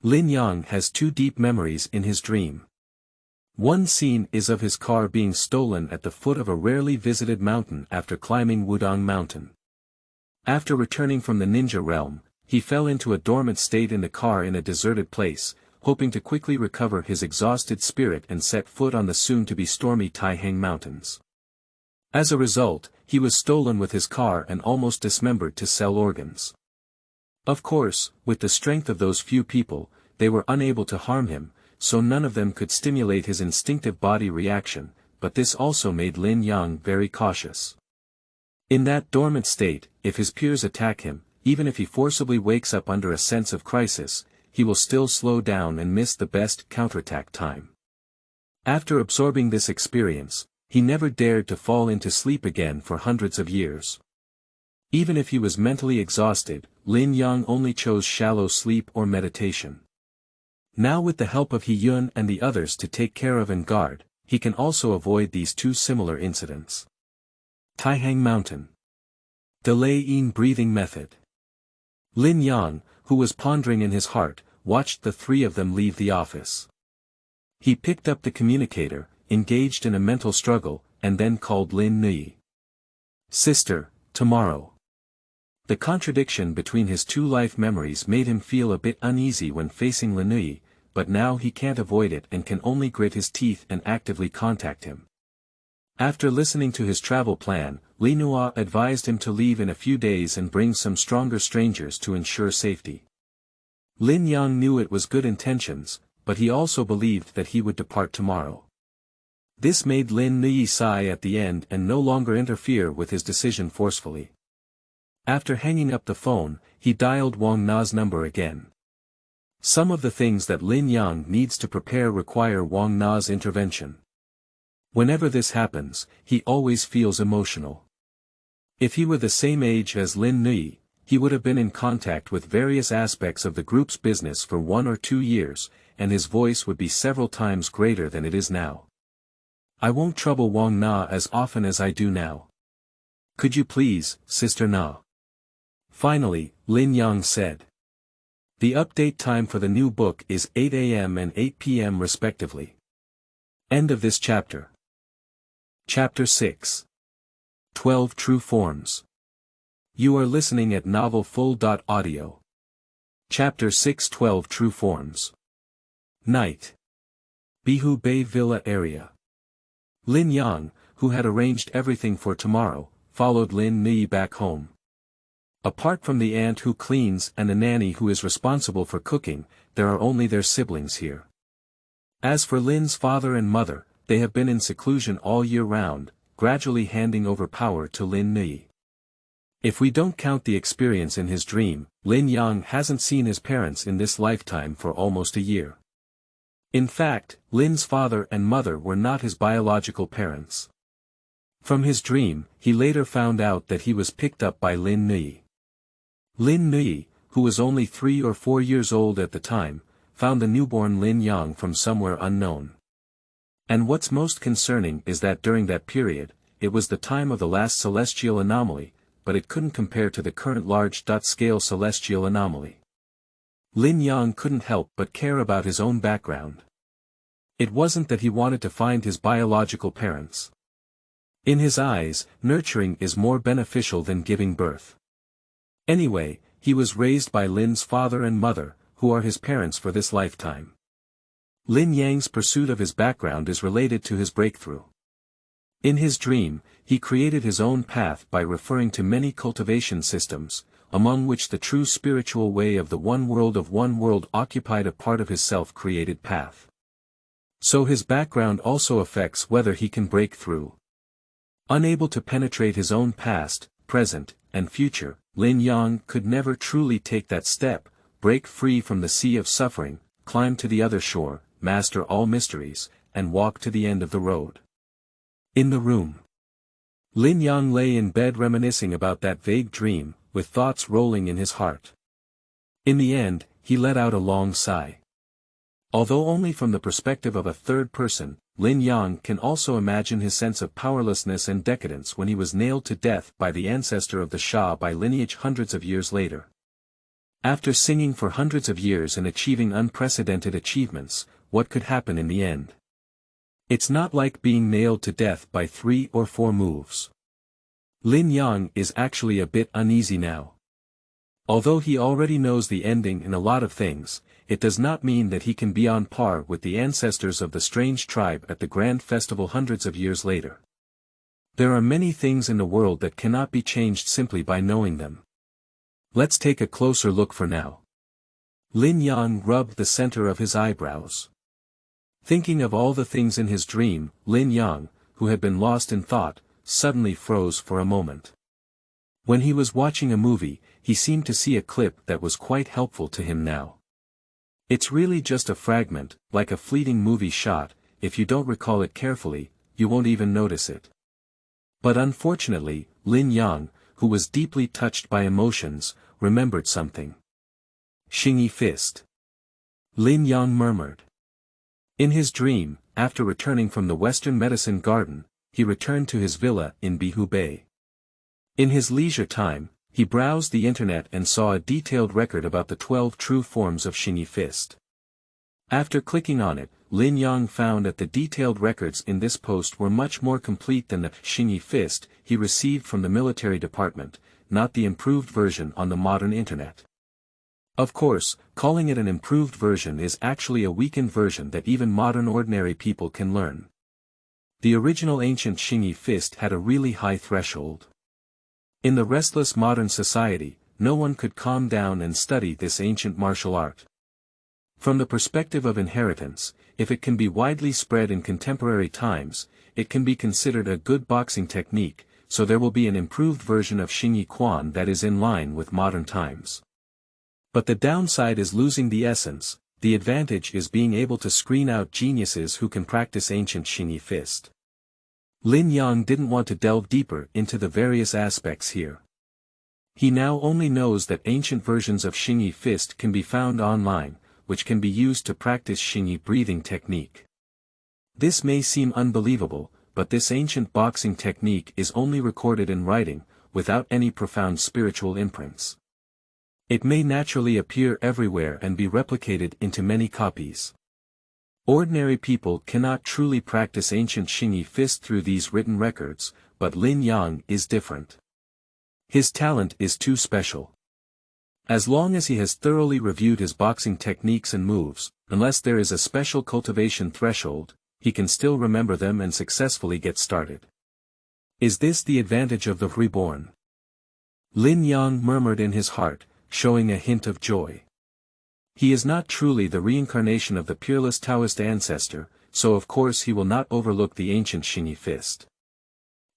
Lin Yang has 2 deep memories in his dream. One scene is of his car being stolen at the foot of a rarely visited mountain after climbing Wudong Mountain. After returning from the ninja realm, he fell into a dormant state in the car in a deserted place, hoping to quickly recover his exhausted spirit and set foot on the soon-to-be stormy Taihang Mountains. As a result, he was stolen with his car and almost dismembered to sell organs. Of course, with the strength of those few people, they were unable to harm him, so none of them could stimulate his instinctive body reaction, but this also made Lin Yang very cautious. In that dormant state, if his peers attack him, even if he forcibly wakes up under a sense of crisis, he will still slow down and miss the best counterattack time. After absorbing this experience, he never dared to fall into sleep again for hundreds of years. Even if he was mentally exhausted, Lin Yang only chose shallow sleep or meditation. Now with the help of He-Yun and the others to take care of and guard, he can also avoid these 2 similar incidents. Taihang Mountain. Delay in breathing method. Lin Yang, who was pondering in his heart, watched the 3 of them leave the office. He picked up the communicator, engaged in a mental struggle, and then called Lin Nuoyi. Sister, tomorrow. The contradiction between his two life memories made him feel a bit uneasy when facing Lin Nuoyi, but now he can't avoid it and can only grit his teeth and actively contact him. After listening to his travel plan, Lin Nuoyi advised him to leave in a few days and bring some stronger strangers to ensure safety. Lin Yang knew it was good intentions, but he also believed that he would depart tomorrow. This made Lin Nuoyi sigh at the end and no longer interfere with his decision forcefully. After hanging up the phone, he dialed Wang Na's number again. Some of the things that Lin Yang needs to prepare require Wang Na's intervention. Whenever this happens, he always feels emotional. If he were the same age as Lin Nuoyi, he would have been in contact with various aspects of the group's business for 1 or 2 years, and his voice would be several times greater than it is now. I won't trouble Wang Na as often as I do now. Could you please, Sister Na? Finally, Lin Yang said. The update time for the new book is 8 a.m. and 8 p.m. respectively. End of this chapter. Chapter 6. 12 True Forms. You are listening at novelfull.audio. Chapter 6 12 True Forms. Night. Bihu Bay Villa area. Lin Yang, who had arranged everything for tomorrow, followed Lin Nuoyi back home. Apart from the aunt who cleans and the nanny who is responsible for cooking, there are only their siblings here. As for Lin's father and mother, they have been in seclusion all year round, gradually handing over power to Lin Nuoyi. If we don't count the experience in his dream, Lin Yang hasn't seen his parents in this lifetime for almost a year. In fact, Lin's father and mother were not his biological parents. From his dream, he later found out that he was picked up by Lin Nuoyi. Lin Nuoyi, who was only 3 or 4 years old at the time, found the newborn Lin Yang from somewhere unknown. And what's most concerning is that during that period, it was the time of the last celestial anomaly, but it couldn't compare to the current large-scale celestial anomaly. Lin Yang couldn't help but care about his own background. It wasn't that he wanted to find his biological parents. In his eyes, nurturing is more beneficial than giving birth. Anyway, he was raised by Lin's father and mother, who are his parents for this lifetime. Lin Yang's pursuit of his background is related to his breakthrough. In his dream, he created his own path by referring to many cultivation systems, among which the true spiritual way of the one world occupied a part of his self-created path. So his background also affects whether he can break through. Unable to penetrate his own past, present, and future, Lin Yang could never truly take that step, break free from the sea of suffering, climb to the other shore, master all mysteries, and walk to the end of the road. In the room. Lin Yang lay in bed reminiscing about that vague dream, with thoughts rolling in his heart. In the end, he let out a long sigh. Although only from the perspective of a third person, Lin Yang can also imagine his sense of powerlessness and decadence when he was nailed to death by the ancestor of the Shah by lineage hundreds of years later. After singing for hundreds of years and achieving unprecedented achievements, what could happen in the end? It's not like being nailed to death by 3 or 4 moves. Lin Yang is actually a bit uneasy now. Although he already knows the ending in a lot of things, it does not mean that he can be on par with the ancestors of the strange tribe at the grand festival hundreds of years later. There are many things in the world that cannot be changed simply by knowing them. Let's take a closer look for now. Lin Yang rubbed the center of his eyebrows. Thinking of all the things in his dream, Lin Yang, who had been lost in thought, suddenly froze for a moment. When he was watching a movie, he seemed to see a clip that was quite helpful to him now. It's really just a fragment, like a fleeting movie shot. If you don't recall it carefully, you won't even notice it. But unfortunately, Lin Yang, who was deeply touched by emotions, remembered something. Xingyi fist. Lin Yang murmured. In his dream, after returning from the Western Medicine Garden, he returned to his villa in Bihu Bay. In his leisure time, he browsed the internet and saw a detailed record about the 12 true forms of Xingyi fist. After clicking on it, Lin Yang found that the detailed records in this post were much more complete than the Xingyi fist he received from the military department, not the improved version on the modern internet. Of course, calling it an improved version is actually a weakened version that even modern ordinary people can learn. The original ancient Xingyi fist had a really high threshold. In the restless modern society, no one could calm down and study this ancient martial art. From the perspective of inheritance, if it can be widely spread in contemporary times, it can be considered a good boxing technique, so there will be an improved version of Xingyi Quan that is in line with modern times. But the downside is losing the essence, the advantage is being able to screen out geniuses who can practice ancient Xingyi fist. Lin Yang didn't want to delve deeper into the various aspects here. He now only knows that ancient versions of Xingyi fist can be found online, which can be used to practice Xingyi breathing technique. This may seem unbelievable, but this ancient boxing technique is only recorded in writing, without any profound spiritual imprints. It may naturally appear everywhere and be replicated into many copies. Ordinary people cannot truly practice ancient Xingyi fist through these written records, but Lin Yang is different. His talent is too special. As long as he has thoroughly reviewed his boxing techniques and moves, unless there is a special cultivation threshold, he can still remember them and successfully get started. Is this the advantage of the reborn? Lin Yang murmured in his heart, showing a hint of joy. He is not truly the reincarnation of the peerless Taoist ancestor, so of course he will not overlook the ancient Xingyi fist.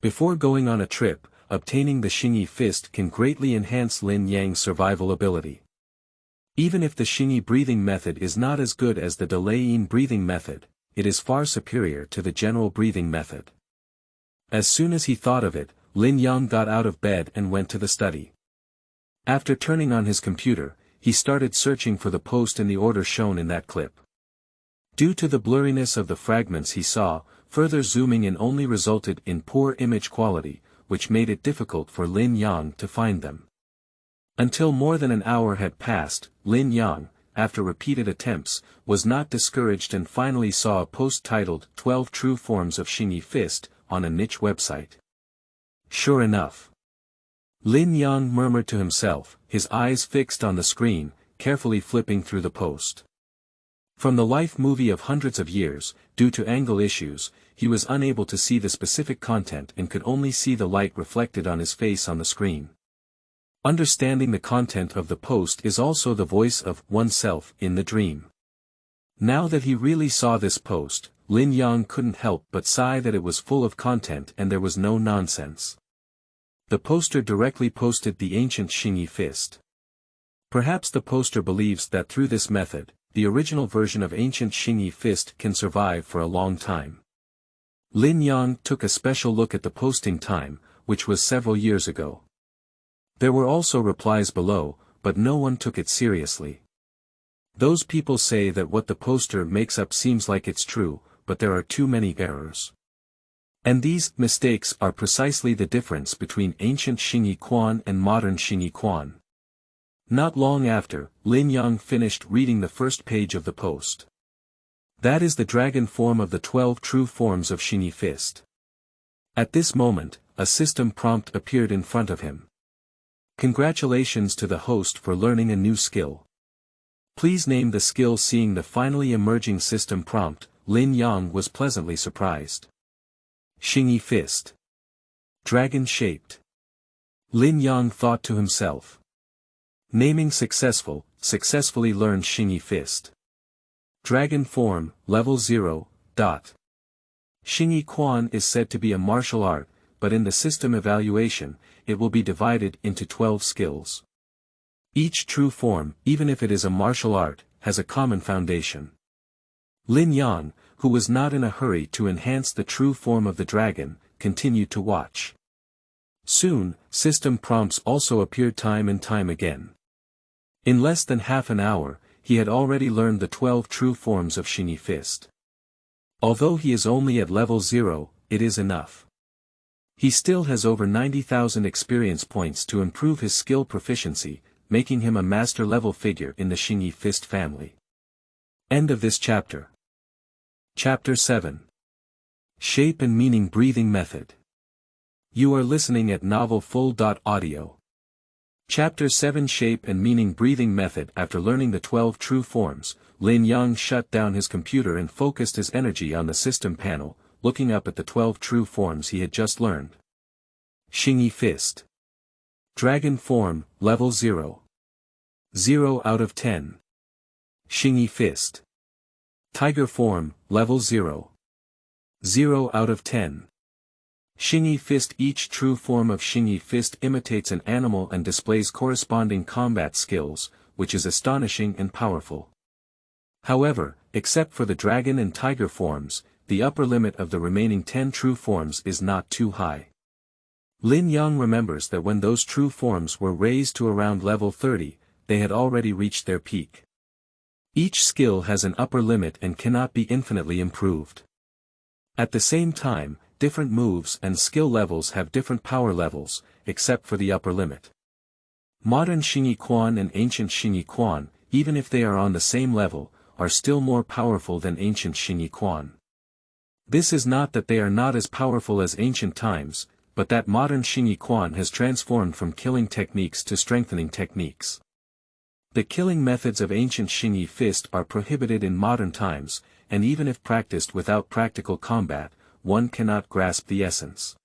Before going on a trip, obtaining the Xingyi fist can greatly enhance Lin Yang's survival ability. Even if the Xingyi breathing method is not as good as the Delaying breathing method, it is far superior to the general breathing method. As soon as he thought of it, Lin Yang got out of bed and went to the study. After turning on his computer, he started searching for the post in the order shown in that clip. Due to the blurriness of the fragments he saw, further zooming in only resulted in poor image quality, which made it difficult for Lin Yang to find them. Until more than an hour had passed, Lin Yang, after repeated attempts, was not discouraged and finally saw a post titled 12 True Forms of Xingyi Fist, on a niche website. Sure enough. Lin Yang murmured to himself, his eyes fixed on the screen, carefully flipping through the post. From the life movie of hundreds of years, due to angle issues, he was unable to see the specific content and could only see the light reflected on his face on the screen. Understanding the content of the post is also the voice of oneself in the dream. Now that he really saw this post, Lin Yang couldn't help but sigh that it was full of content and there was no nonsense. The poster directly posted the ancient Xingyi fist. Perhaps the poster believes that through this method, the original version of ancient Xingyi fist can survive for a long time. Lin Yang took a special look at the posting time, which was several years ago. There were also replies below, but no one took it seriously. Those people say that what the poster makes up seems like it's true, but there are too many errors. And these mistakes are precisely the difference between ancient Xingyi Quan and modern Xingyi Quan. Not long after, Lin Yang finished reading the first page of the post. That is the dragon form of the 12 true forms of Xingyi fist. At this moment, a system prompt appeared in front of him. Congratulations to the host for learning a new skill. Please name the skill. Seeing the finally emerging system prompt, Lin Yang was pleasantly surprised. Xingyi fist. Dragon-shaped. Lin Yang thought to himself. Naming successful, successfully learned Xingyi fist. Dragon form, level 0. Xingyi Quan is said to be a martial art, but in the system evaluation, it will be divided into 12 skills. Each true form, even if it is a martial art, has a common foundation. Lin Yang, who was not in a hurry to enhance the true form of the dragon, continued to watch. Soon, system prompts also appeared time and time again. In less than half an hour, he had already learned the 12 true forms of Xingyi fist. Although he is only at level 0, it is enough. He still has over 90,000 experience points to improve his skill proficiency, making him a master-level figure in the Xingyi fist family. End of this chapter. Chapter 7. Shape and Meaning Breathing Method. You are listening at novelfull.audio. Chapter 7 Shape and Meaning Breathing Method. After learning the 12 true forms, Lin Yang shut down his computer and focused his energy on the system panel, looking up at the 12 true forms he had just learned. Xingyi Fist. Dragon Form, Level 0. 0 out of 10. Xingyi Fist. Tiger Form, Level 0. 0 out of 10. Xingyi Fist. Each true form of Xingyi Fist imitates an animal and displays corresponding combat skills, which is astonishing and powerful. However, except for the dragon and tiger forms, the upper limit of the remaining 10 true forms is not too high. Lin Yang remembers that when those true forms were raised to around level 30, they had already reached their peak. Each skill has an upper limit and cannot be infinitely improved. At the same time, different moves and skill levels have different power levels, except for the upper limit. Modern Xingyi Quan and ancient Xingyi Quan, even if they are on the same level, are still more powerful than ancient Xingyi Quan. This is not that they are not as powerful as ancient times, but that modern Xingyi Quan has transformed from killing techniques to strengthening techniques. The killing methods of ancient Xingyi Fist are prohibited in modern times, and even if practiced without practical combat, one cannot grasp the essence.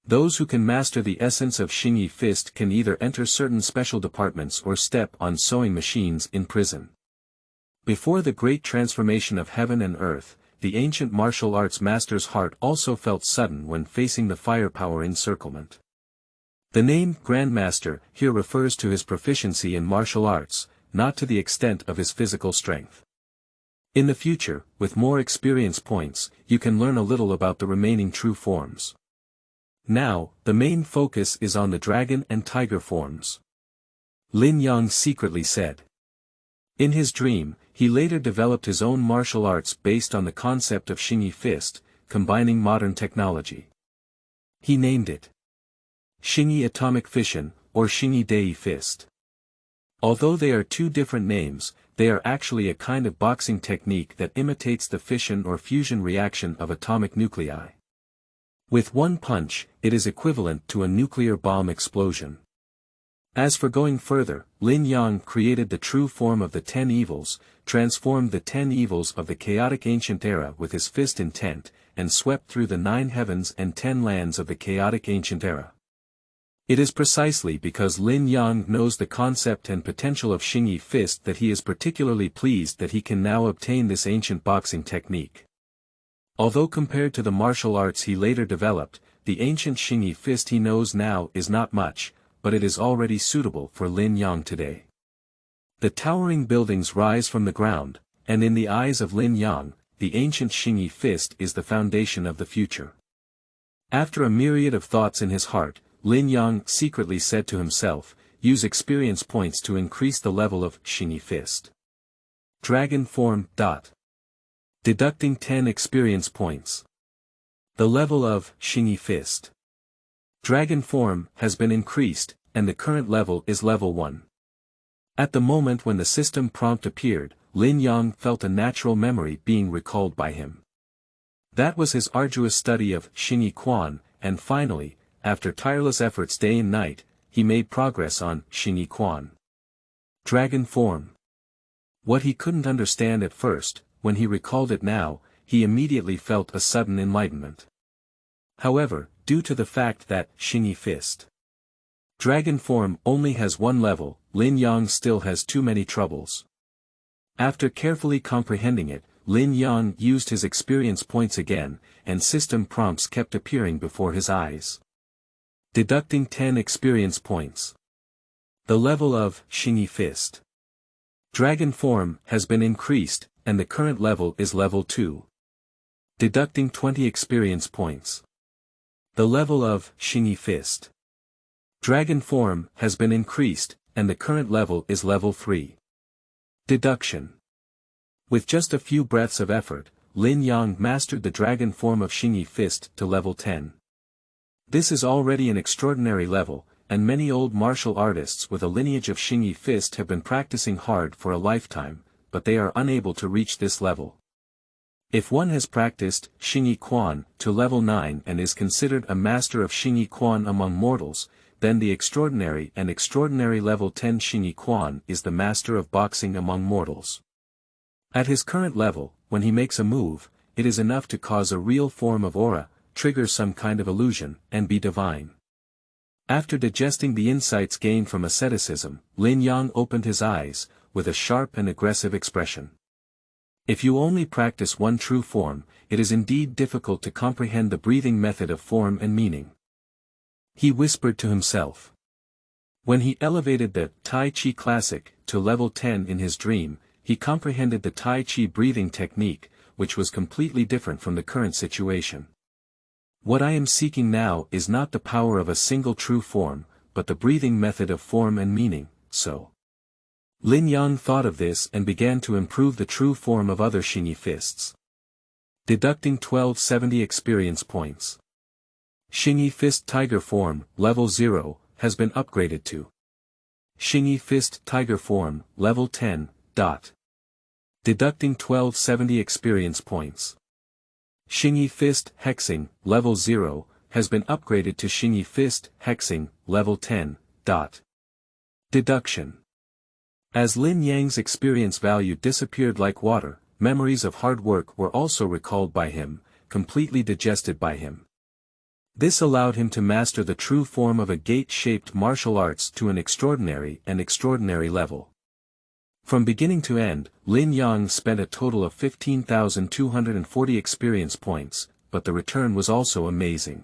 Those who can master the essence of Xingyi Fist can either enter certain special departments or step on sewing machines in prison. Before the great transformation of heaven and earth, the ancient martial arts master's heart also felt sudden when facing the firepower encirclement. The name Grandmaster here refers to his proficiency in martial arts, not to the extent of his physical strength. In the future, with more experience points, you can learn a little about the remaining true forms. Now, the main focus is on the dragon and tiger forms. Lin Yang secretly said. In his dream, he later developed his own martial arts based on the concept of Xingyi Fist, combining modern technology. He named it Xingyi Atomic Fission, or Xingyi Dei Fist. Although they are two different names, they are actually a kind of boxing technique that imitates the fission or fusion reaction of atomic nuclei. With one punch, it is equivalent to a nuclear bomb explosion. As for going further, Lin Yang created the true form of the 10 evils, transformed the 10 evils of the chaotic ancient era with his fist intent, and swept through the 9 heavens and 10 lands of the chaotic ancient era. It is precisely because Lin Yang knows the concept and potential of Xingyi Fist that he is particularly pleased that he can now obtain this ancient boxing technique. Although compared to the martial arts he later developed, the ancient Xingyi Fist he knows now is not much, but it is already suitable for Lin Yang today. The towering buildings rise from the ground, and in the eyes of Lin Yang, the ancient Xingyi Fist is the foundation of the future. After a myriad of thoughts in his heart, Lin Yang secretly said to himself, use experience points to increase the level of Xingyi Fist. Dragon Form. Deducting 10 experience points. The level of Xingyi Fist. Dragon Form has been increased, and the current level is level 1. At the moment when the system prompt appeared, Lin Yang felt a natural memory being recalled by him. That was his arduous study of Xingyi Quan, and finally, after tireless efforts day and night, he made progress on Xingyi Quan. Dragon Form. What he couldn't understand at first, when he recalled it now, he immediately felt a sudden enlightenment. However, due to the fact that Xingyi Fist. Dragon Form only has one level, Lin Yang still has too many troubles. After carefully comprehending it, Lin Yang used his experience points again, and system prompts kept appearing before his eyes. Deducting 10 experience points. The level of Xingyi Fist. Dragon Form has been increased, and the current level is level 2. Deducting 20 experience points. The level of Xingyi Fist. Dragon Form has been increased, and the current level is level 3. Deduction. With just a few breaths of effort, Lin Yang mastered the dragon form of Xingyi Fist to level 10. This is already an extraordinary level, and many old martial artists with a lineage of Xingyi Fist have been practicing hard for a lifetime, but they are unable to reach this level. If one has practiced Xingyi Quan to level 9 and is considered a master of Xingyi Quan among mortals, then the extraordinary and extraordinary level 10 Xingyi Quan is the master of boxing among mortals. At his current level, when he makes a move, it is enough to cause a real form of aura, trigger some kind of illusion, and be divine. After digesting the insights gained from asceticism, Lin Yang opened his eyes, with a sharp and aggressive expression. If you only practice one true form, it is indeed difficult to comprehend the breathing method of form and meaning. He whispered to himself. When he elevated the Tai Chi Classic to level 10 in his dream, he comprehended the Tai Chi breathing technique, which was completely different from the current situation. What I am seeking now is not the power of a single true form, but the breathing method of form and meaning, so. Lin Yang thought of this and began to improve the true form of other Xingyi fists. Deducting 1270 experience points. Xingyi Fist Tiger Form, Level 0, has been upgraded to Xingyi Fist Tiger Form, Level 10, Deducting 1270 experience points. Xingyi Fist Hexing, Level 0, has been upgraded to Xingyi Fist Hexing, Level 10, Deduction. As Lin Yang's experience value disappeared like water, memories of hard work were also recalled by him, completely digested by him. This allowed him to master the true form of a gate-shaped martial arts to an extraordinary and extraordinary level. From beginning to end, Lin Yang spent a total of 15,240 experience points, but the return was also amazing.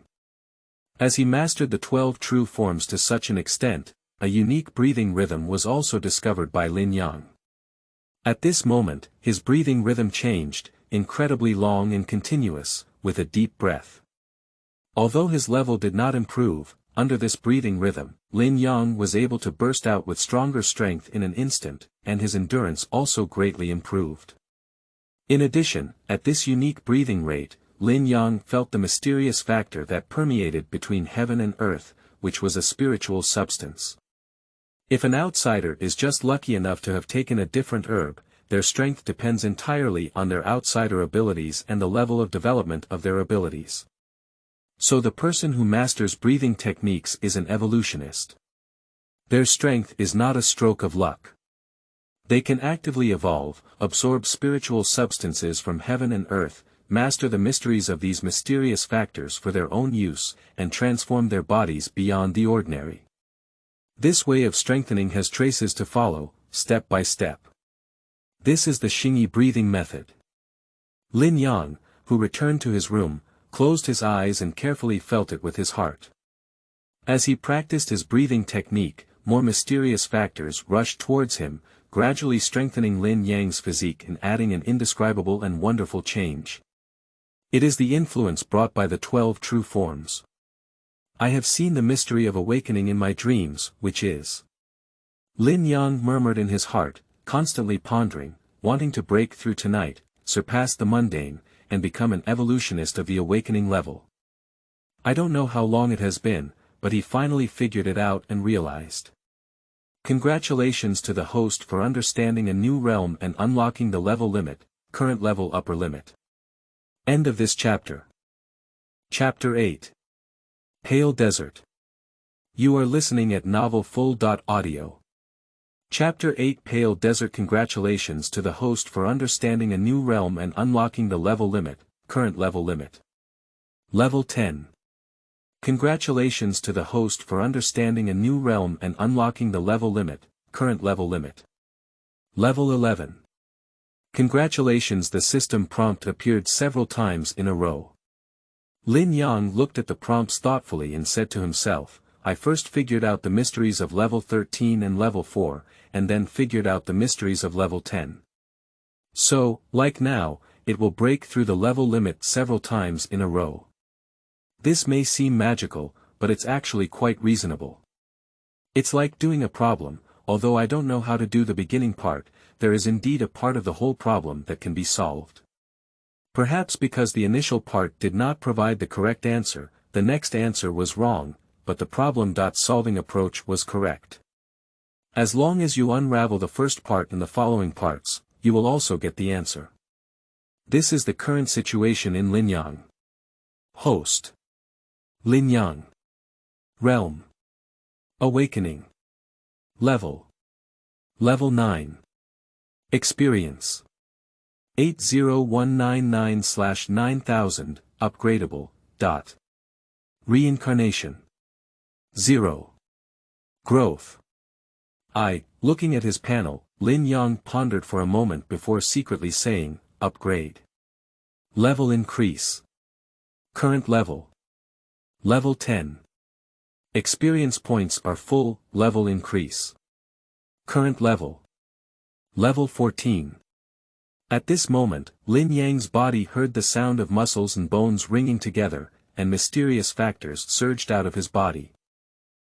As he mastered the 12 true forms to such an extent, a unique breathing rhythm was also discovered by Lin Yang. At this moment, his breathing rhythm changed, incredibly long and continuous, with a deep breath. Although his level did not improve, under this breathing rhythm, Lin Yang was able to burst out with stronger strength in an instant, and his endurance also greatly improved. In addition, at this unique breathing rate, Lin Yang felt the mysterious factor that permeated between heaven and earth, which was a spiritual substance. If an outsider is just lucky enough to have taken a different herb, their strength depends entirely on their outsider abilities and the level of development of their abilities. So the person who masters breathing techniques is an evolutionist. Their strength is not a stroke of luck. They can actively evolve, absorb spiritual substances from heaven and earth, master the mysteries of these mysterious factors for their own use, and transform their bodies beyond the ordinary. This way of strengthening has traces to follow, step by step. This is the Xingyi breathing method. Lin Yang, who returned to his room, closed his eyes and carefully felt it with his heart. As he practiced his breathing technique, more mysterious factors rushed towards him, gradually strengthening Lin Yang's physique and adding an indescribable and wonderful change. It is the influence brought by the 12 true forms. I have seen the mystery of awakening in my dreams, which is. Lin Yang murmured in his heart, constantly pondering, wanting to break through tonight, surpass the mundane, and become an evolutionist of the awakening level. I don't know how long it has been, but he finally figured it out and realized. Congratulations to the host for understanding a new realm and unlocking the level limit, current level upper limit. End of this chapter. Chapter 8. Pale Desert. You are listening at novelfull.audio. Chapter 8 Pale Desert. Congratulations to the host for understanding a new realm and unlocking the level limit, current level limit. Level 10. Congratulations to the host for understanding a new realm and unlocking the level limit, current level limit. Level 11. Congratulations. The system prompt appeared several times in a row. Lin Yang looked at the prompts thoughtfully and said to himself, I first figured out the mysteries of level 13 and level 4, and then figured out the mysteries of level 10. So, like now, it will break through the level limit several times in a row. This may seem magical, but it's actually quite reasonable. It's like doing a problem, although I don't know how to do the beginning part, there is indeed a part of the whole problem that can be solved. Perhaps because the initial part did not provide the correct answer, the next answer was wrong, but the problem-solving approach was correct. As long as you unravel the first part and the following parts, you will also get the answer. This is the current situation in Lin Yang. Host. Lin Yang. Realm. Awakening. Level 9. Experience 80199/9000, upgradable. Reincarnation 0. Growth. Looking at his panel, Lin Yang pondered for a moment before secretly saying, upgrade. Level increase. Current level. Level 10. Experience points are full, level increase. Current level. Level 14. At this moment, Lin Yang's body heard the sound of muscles and bones ringing together, and mysterious factors surged out of his body.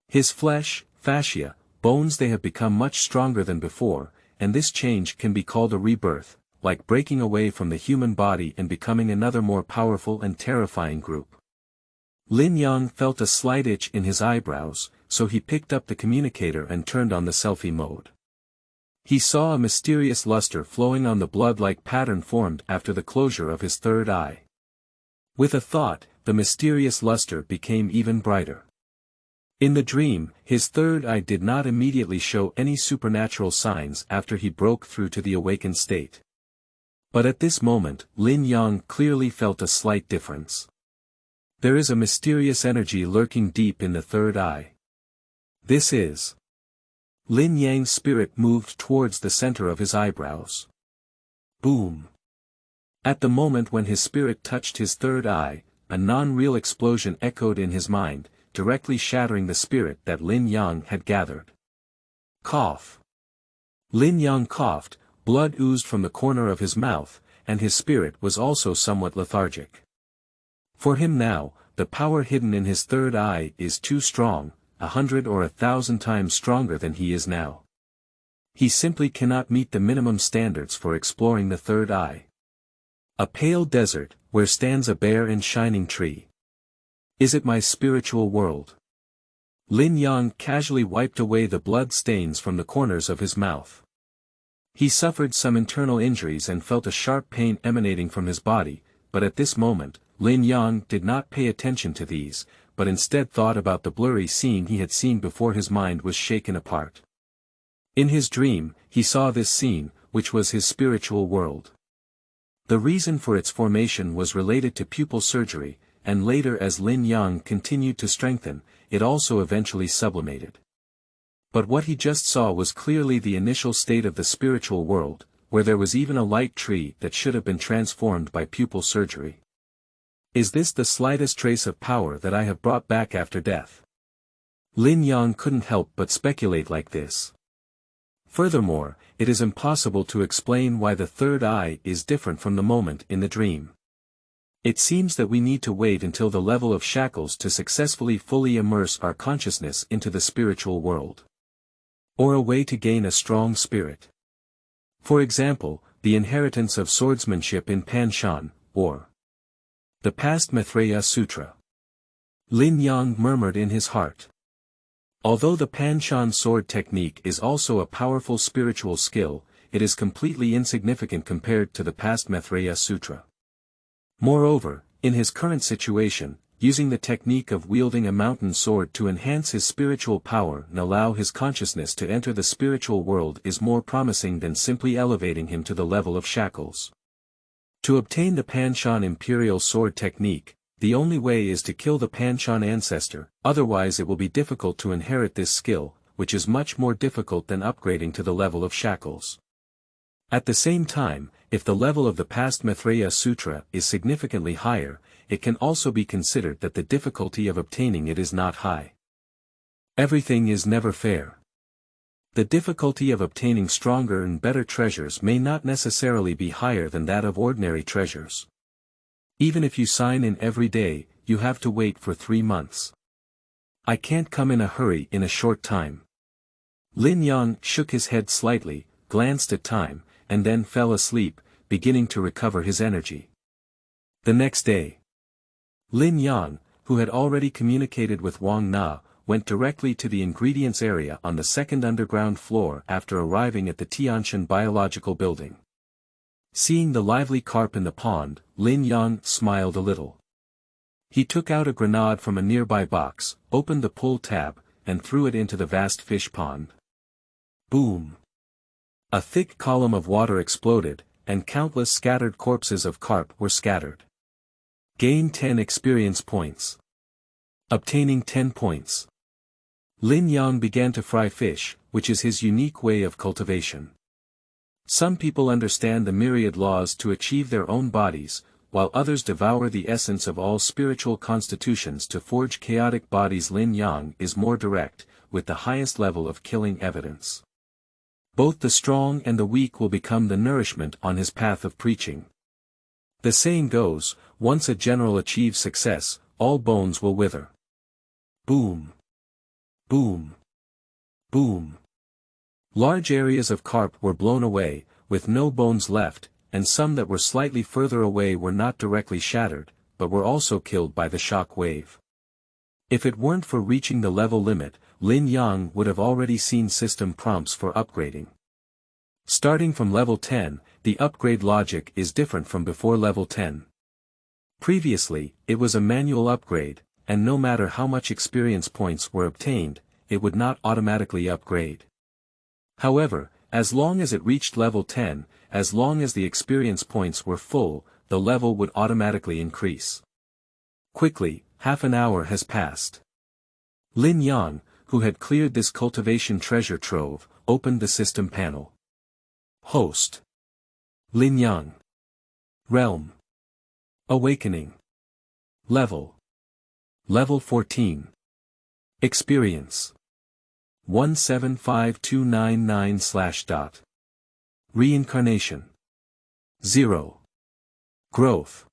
His flesh, fascia, bones, they have become much stronger than before, and this change can be called a rebirth, like breaking away from the human body and becoming another more powerful and terrifying group. Lin Yang felt a slight itch in his eyebrows, so he picked up the communicator and turned on the selfie mode. He saw a mysterious luster flowing on the blood-like pattern formed after the closure of his third eye. With a thought, the mysterious luster became even brighter. In the dream, his third eye did not immediately show any supernatural signs after he broke through to the awakened state. But at this moment, Lin Yang clearly felt a slight difference. There is a mysterious energy lurking deep in the third eye. This is. Lin Yang's spirit moved towards the center of his eyebrows. Boom. At the moment when his spirit touched his third eye, a non-real explosion echoed in his mind, directly shattering the spirit that Lin Yang had gathered. Cough. Lin Yang coughed, blood oozed from the corner of his mouth, and his spirit was also somewhat lethargic. For him now, the power hidden in his third eye is too strong, 100 or 1,000 times stronger than he is now. He simply cannot meet the minimum standards for exploring the third eye. A pale desert, where stands a bare and shining tree. Is it my spiritual world? Lin Yang casually wiped away the blood stains from the corners of his mouth. He suffered some internal injuries and felt a sharp pain emanating from his body, but at this moment, Lin Yang did not pay attention to these, but instead thought about the blurry scene he had seen before his mind was shaken apart. In his dream, he saw this scene, which was his spiritual world. The reason for its formation was related to pupil surgery, and later as Lin Yang continued to strengthen, it also eventually sublimated. But what he just saw was clearly the initial state of the spiritual world, where there was even a light tree that should have been transformed by pupil surgery. Is this the slightest trace of power that I have brought back after death? Lin Yang couldn't help but speculate like this. Furthermore, it is impossible to explain why the third eye is different from the moment in the dream. It seems that we need to wait until the level of shackles to successfully fully immerse our consciousness into the spiritual world. Or a way to gain a strong spirit. For example, the inheritance of swordsmanship in Panshan, or the past Maitreya Sutra. Lin Yang murmured in his heart. Although the Panshan sword technique is also a powerful spiritual skill, it is completely insignificant compared to the past Maitreya Sutra. Moreover, in his current situation, using the technique of wielding a mountain sword to enhance his spiritual power and allow his consciousness to enter the spiritual world is more promising than simply elevating him to the level of shackles. To obtain the Panshan imperial sword technique, the only way is to kill the Panshan ancestor, otherwise it will be difficult to inherit this skill, which is much more difficult than upgrading to the level of shackles. At the same time, if the level of the past Maitreya Sutra is significantly higher, it can also be considered that the difficulty of obtaining it is not high. Everything is never fair. The difficulty of obtaining stronger and better treasures may not necessarily be higher than that of ordinary treasures. Even if you sign in every day, you have to wait for 3 months. I can't come in a hurry in a short time. Lin Yang shook his head slightly, glanced at time, and then fell asleep, beginning to recover his energy. The next day, Lin Yang, who had already communicated with Wang Na, went directly to the ingredients area on the second underground floor after arriving at the Tianshan biological building. Seeing the lively carp in the pond, Lin Yang smiled a little. He took out a grenade from a nearby box, opened the pull tab, and threw it into the vast fish pond. Boom! A thick column of water exploded, and countless scattered corpses of carp were scattered. Gain 10 experience points. Obtaining 10 points. Lin Yang began to fry fish, which is his unique way of cultivation. Some people understand the myriad laws to achieve their own bodies, while others devour the essence of all spiritual constitutions to forge chaotic bodies. Lin Yang is more direct, with the highest level of killing evidence. Both the strong and the weak will become the nourishment on his path of preaching. The saying goes, once a general achieves success, all bones will wither. Boom! Boom! Boom! Large areas of carp were blown away, with no bones left, and some that were slightly further away were not directly shattered, but were also killed by the shock wave. If it weren't for reaching the level limit, Lin Yang would have already seen system prompts for upgrading. Starting from level 10, the upgrade logic is different from before level 10. Previously, it was a manual upgrade, and no matter how much experience points were obtained, it would not automatically upgrade. However, as long as it reached level 10, as long as the experience points were full, the level would automatically increase. Quickly, half an hour has passed. Lin Yang, who had cleared this cultivation treasure trove, opened the system panel. Host. Lin Yang. Realm. Awakening. Level. Level 14. Experience. 175299/. Reincarnation. 0. Growth.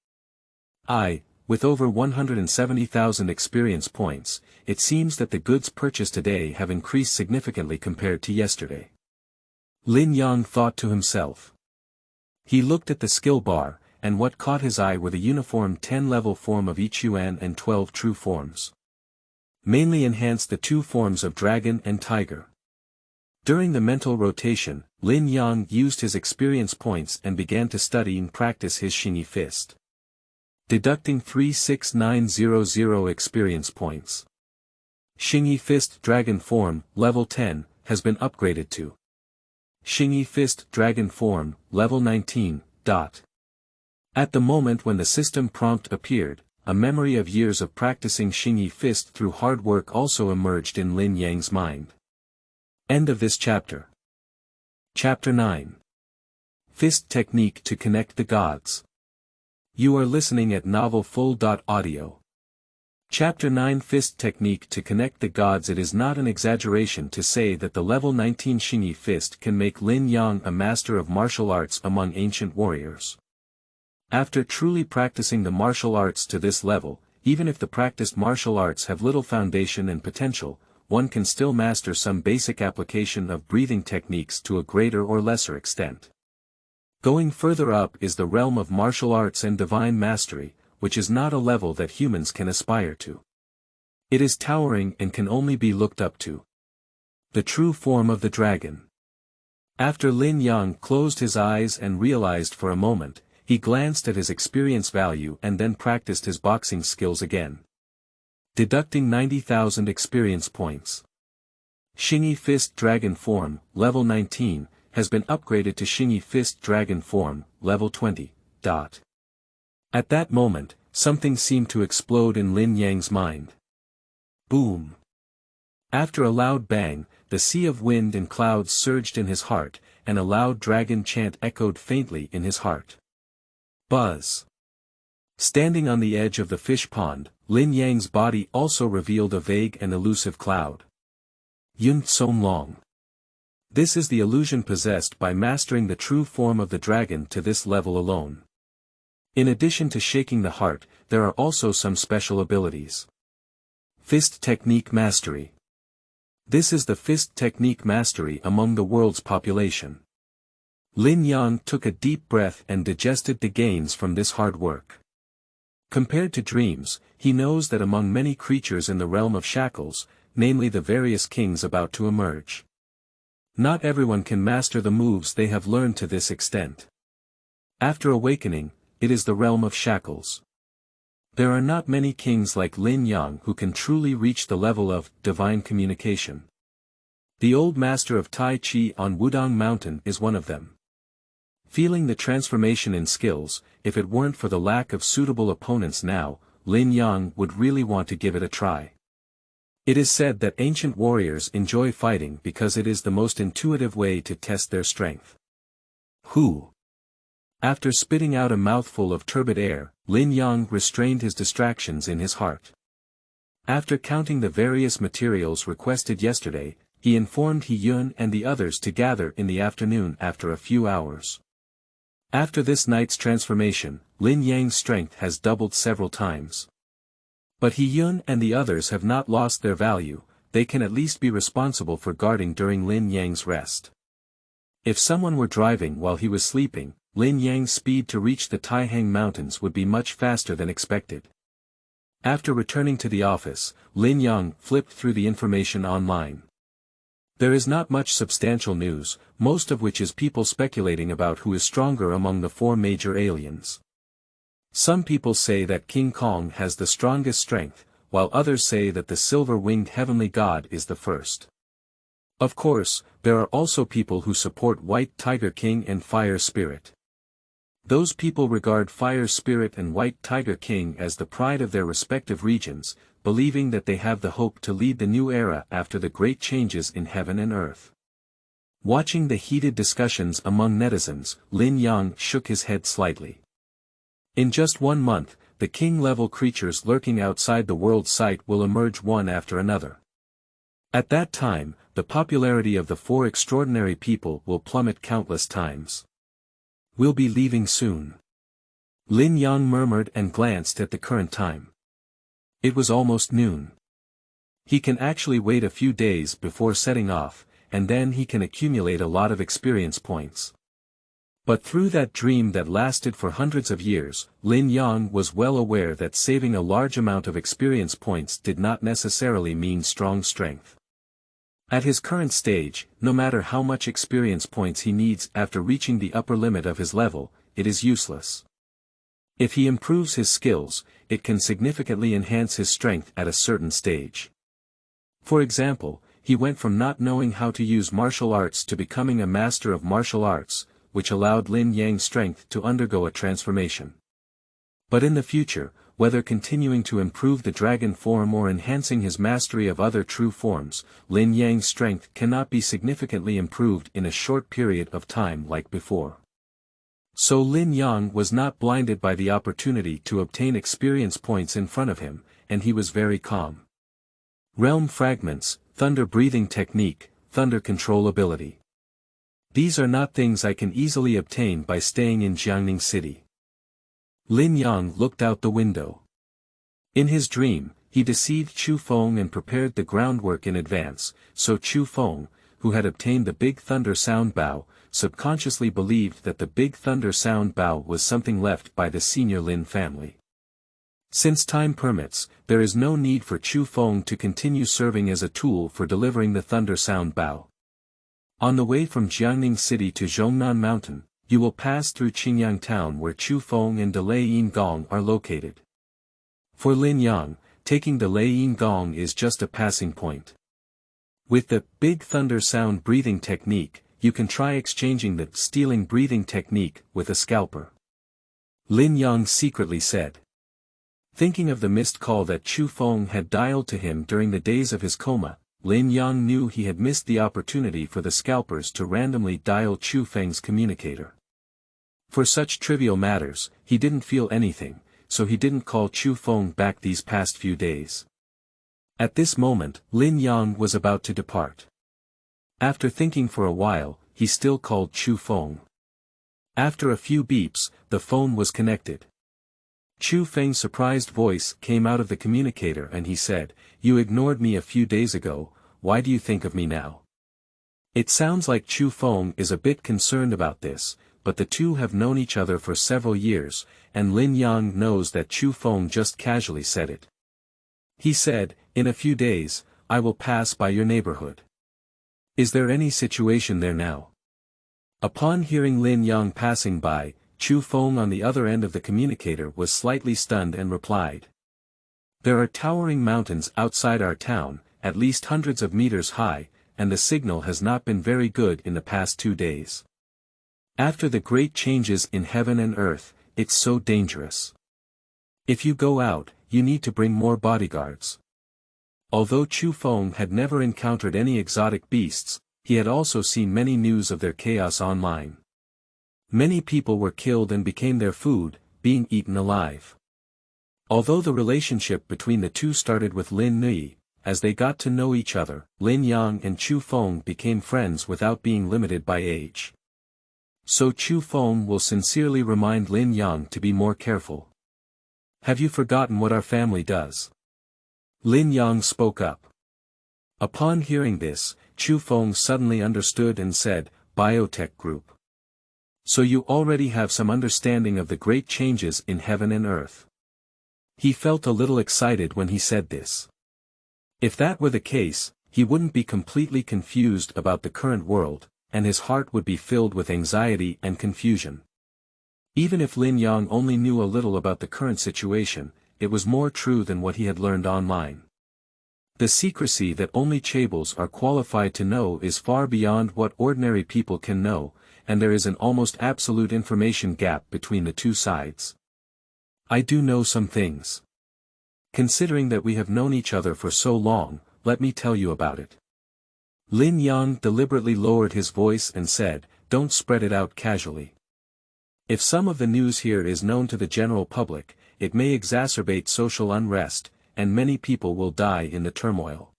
With over 170,000 experience points, it seems that the goods purchased today have increased significantly compared to yesterday. Lin Yang thought to himself. He looked at the skill bar, and what caught his eye were the uniform 10-level form of each Yuan and 12 true forms. Mainly enhanced the 2 forms of dragon and tiger. During the mental rotation, Lin Yang used his experience points and began to study and practice his Xingyi fist. Deducting 36900 experience points. Xingyi fist dragon form, level 10, has been upgraded to Xingyi fist dragon form, level 19. At the moment when the system prompt appeared, a memory of years of practicing Xingyi fist through hard work also emerged in Lin Yang's mind. End of this chapter. Chapter 9. Fist Technique to Connect the Gods. You are listening at novelfull.audio. Chapter 9 Fist Technique to Connect the Gods. It is not an exaggeration to say that the level 19 Xingyi fist can make Lin Yang a master of martial arts among ancient warriors. After truly practicing the martial arts to this level, even if the practiced martial arts have little foundation and potential, one can still master some basic application of breathing techniques to a greater or lesser extent. Going further up is the realm of martial arts and divine mastery, which is not a level that humans can aspire to. It is towering and can only be looked up to. The true form of the dragon. After Lin Yang closed his eyes and realized for a moment, he glanced at his experience value and then practiced his boxing skills again. Deducting 90,000 experience points. Xingyi fist dragon form, level 19, has been upgraded to Xingyi fist dragon form, level 20. At that moment, something seemed to explode in Lin Yang's mind. Boom! After a loud bang, the sea of wind and clouds surged in his heart, and a loud dragon chant echoed faintly in his heart. Buzz! Standing on the edge of the fish pond, Lin Yang's body also revealed a vague and elusive cloud. Yun Song Long. This is the illusion possessed by mastering the true form of the dragon to this level alone. In addition to shaking the heart, there are also some special abilities. Fist Technique Mastery. This is the fist technique mastery among the world's population. Lin Yang took a deep breath and digested the gains from this hard work. Compared to dreams, he knows that among many creatures in the realm of shackles, namely the various kings about to emerge, not everyone can master the moves they have learned to this extent. After awakening, it is the realm of shackles. There are not many kings like Lin Yang who can truly reach the level of divine communication. The old master of Tai Chi on Wudong Mountain is one of them. Feeling the transformation in skills, if it weren't for the lack of suitable opponents now, Lin Yang would really want to give it a try. It is said that ancient warriors enjoy fighting because it is the most intuitive way to test their strength. After spitting out a mouthful of turbid air, Lin Yang restrained his distractions in his heart. After counting the various materials requested yesterday, he informed He Yun and the others to gather in the afternoon after a few hours. After this night's transformation, Lin Yang's strength has doubled several times. But He Yun and the others have not lost their value, they can at least be responsible for guarding during Lin Yang's rest. If someone were driving while he was sleeping, Lin Yang's speed to reach the Taihang Mountains would be much faster than expected. After returning to the office, Lin Yang flipped through the information online. There is not much substantial news, most of which is people speculating about who is stronger among the four major aliens. Some people say that King Kong has the strongest strength, while others say that the silver-winged heavenly god is the first. Of course, there are also people who support White Tiger King and Fire Spirit. Those people regard Fire Spirit and White Tiger King as the pride of their respective regions, believing that they have the hope to lead the new era after the great changes in heaven and earth. Watching the heated discussions among netizens, Lin Yang shook his head slightly. In just 1 month, the king-level creatures lurking outside the world site will emerge one after another. At that time, the popularity of the four extraordinary people will plummet countless times. We'll be leaving soon. Lin Yang murmured and glanced at the current time. It was almost noon. He can actually wait a few days before setting off, and then he can accumulate a lot of experience points. But through that dream that lasted for hundreds of years, Lin Yang was well aware that saving a large amount of experience points did not necessarily mean strong strength. At his current stage, no matter how much experience points he needs after reaching the upper limit of his level, it is useless. If he improves his skills, it can significantly enhance his strength at a certain stage. For example, he went from not knowing how to use martial arts to becoming a master of martial arts, which allowed Lin Yang's strength to undergo a transformation. But in the future, whether continuing to improve the dragon form or enhancing his mastery of other true forms, Lin Yang's strength cannot be significantly improved in a short period of time like before. So Lin Yang was not blinded by the opportunity to obtain experience points in front of him, and he was very calm. Realm fragments, thunder breathing technique, thunder control ability. These are not things I can easily obtain by staying in Jiangning City. Lin Yang looked out the window. In his dream, he deceived Chu Feng and prepared the groundwork in advance, so Chu Feng, who had obtained the Big Thunder Sound Bow, subconsciously believed that the Big Thunder Sound Bow was something left by the senior Lin family. Since time permits, there is no need for Chu Feng to continue serving as a tool for delivering the Thunder Sound Bow. On the way from Jiangning City to Zhongnan Mountain, you will pass through Qingyang Town where Chu Feng and De Lei Yin Gong are located. For Lin Yang, taking De Lei Yin Gong is just a passing point. With the Big Thunder Sound breathing technique, you can try exchanging the stealing breathing technique with a scalper. Lin Yang secretly said. Thinking of the missed call that Chu Feng had dialed to him during the days of his coma, Lin Yang knew he had missed the opportunity for the scalpers to randomly dial Chu Feng's communicator. For such trivial matters, he didn't feel anything, so he didn't call Chu Feng back these past few days. At this moment, Lin Yang was about to depart. After thinking for a while, he still called Chu Feng. After a few beeps, the phone was connected. Chu Feng's surprised voice came out of the communicator and he said, "You ignored me a few days ago, why do you think of me now?" It sounds like Chu Feng is a bit concerned about this, but the two have known each other for several years, and Lin Yang knows that Chu Feng just casually said it. He said, "In a few days, I will pass by your neighborhood. Is there any situation there now?" Upon hearing Lin Yang passing by, Chu Feng on the other end of the communicator was slightly stunned and replied. There are towering mountains outside our town, at least hundreds of meters high, and the signal has not been very good in the past 2 days. After the great changes in heaven and earth, it's so dangerous. If you go out, you need to bring more bodyguards. Although Chu Feng had never encountered any exotic beasts, he had also seen many news of their chaos online. Many people were killed and became their food, being eaten alive. Although the relationship between the two started with Lin Nuoyi, as they got to know each other, Lin Yang and Chu Feng became friends without being limited by age. So Chu Feng will sincerely remind Lin Yang to be more careful. Have you forgotten what our family does? Lin Yang spoke up. Upon hearing this, Chu Feng suddenly understood and said, Biotech Group. So you already have some understanding of the great changes in heaven and earth. He felt a little excited when he said this. If that were the case, he wouldn't be completely confused about the current world, and his heart would be filled with anxiety and confusion. Even if Lin Yang only knew a little about the current situation, it was more true than what he had learned online. The secrecy that only chaebol are qualified to know is far beyond what ordinary people can know, and there is an almost absolute information gap between the two sides. I do know some things. Considering that we have known each other for so long, let me tell you about it. Lin Yang deliberately lowered his voice and said, don't spread it out casually. If some of the news here is known to the general public, it may exacerbate social unrest, and many people will die in the turmoil.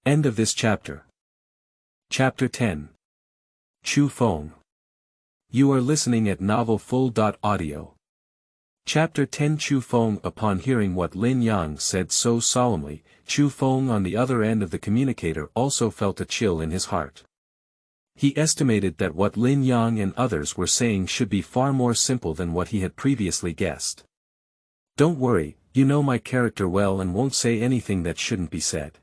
End of this chapter. Chapter 10. Chu Feng. You are listening at novelfull.audio. Chapter 10. Chu Feng. Upon hearing what Lin Yang said so solemnly, Chu Feng on the other end of the communicator also felt a chill in his heart. He estimated that what Lin Yang and others were saying should be far more simple than what he had previously guessed. Don't worry, you know my character well and won't say anything that shouldn't be said.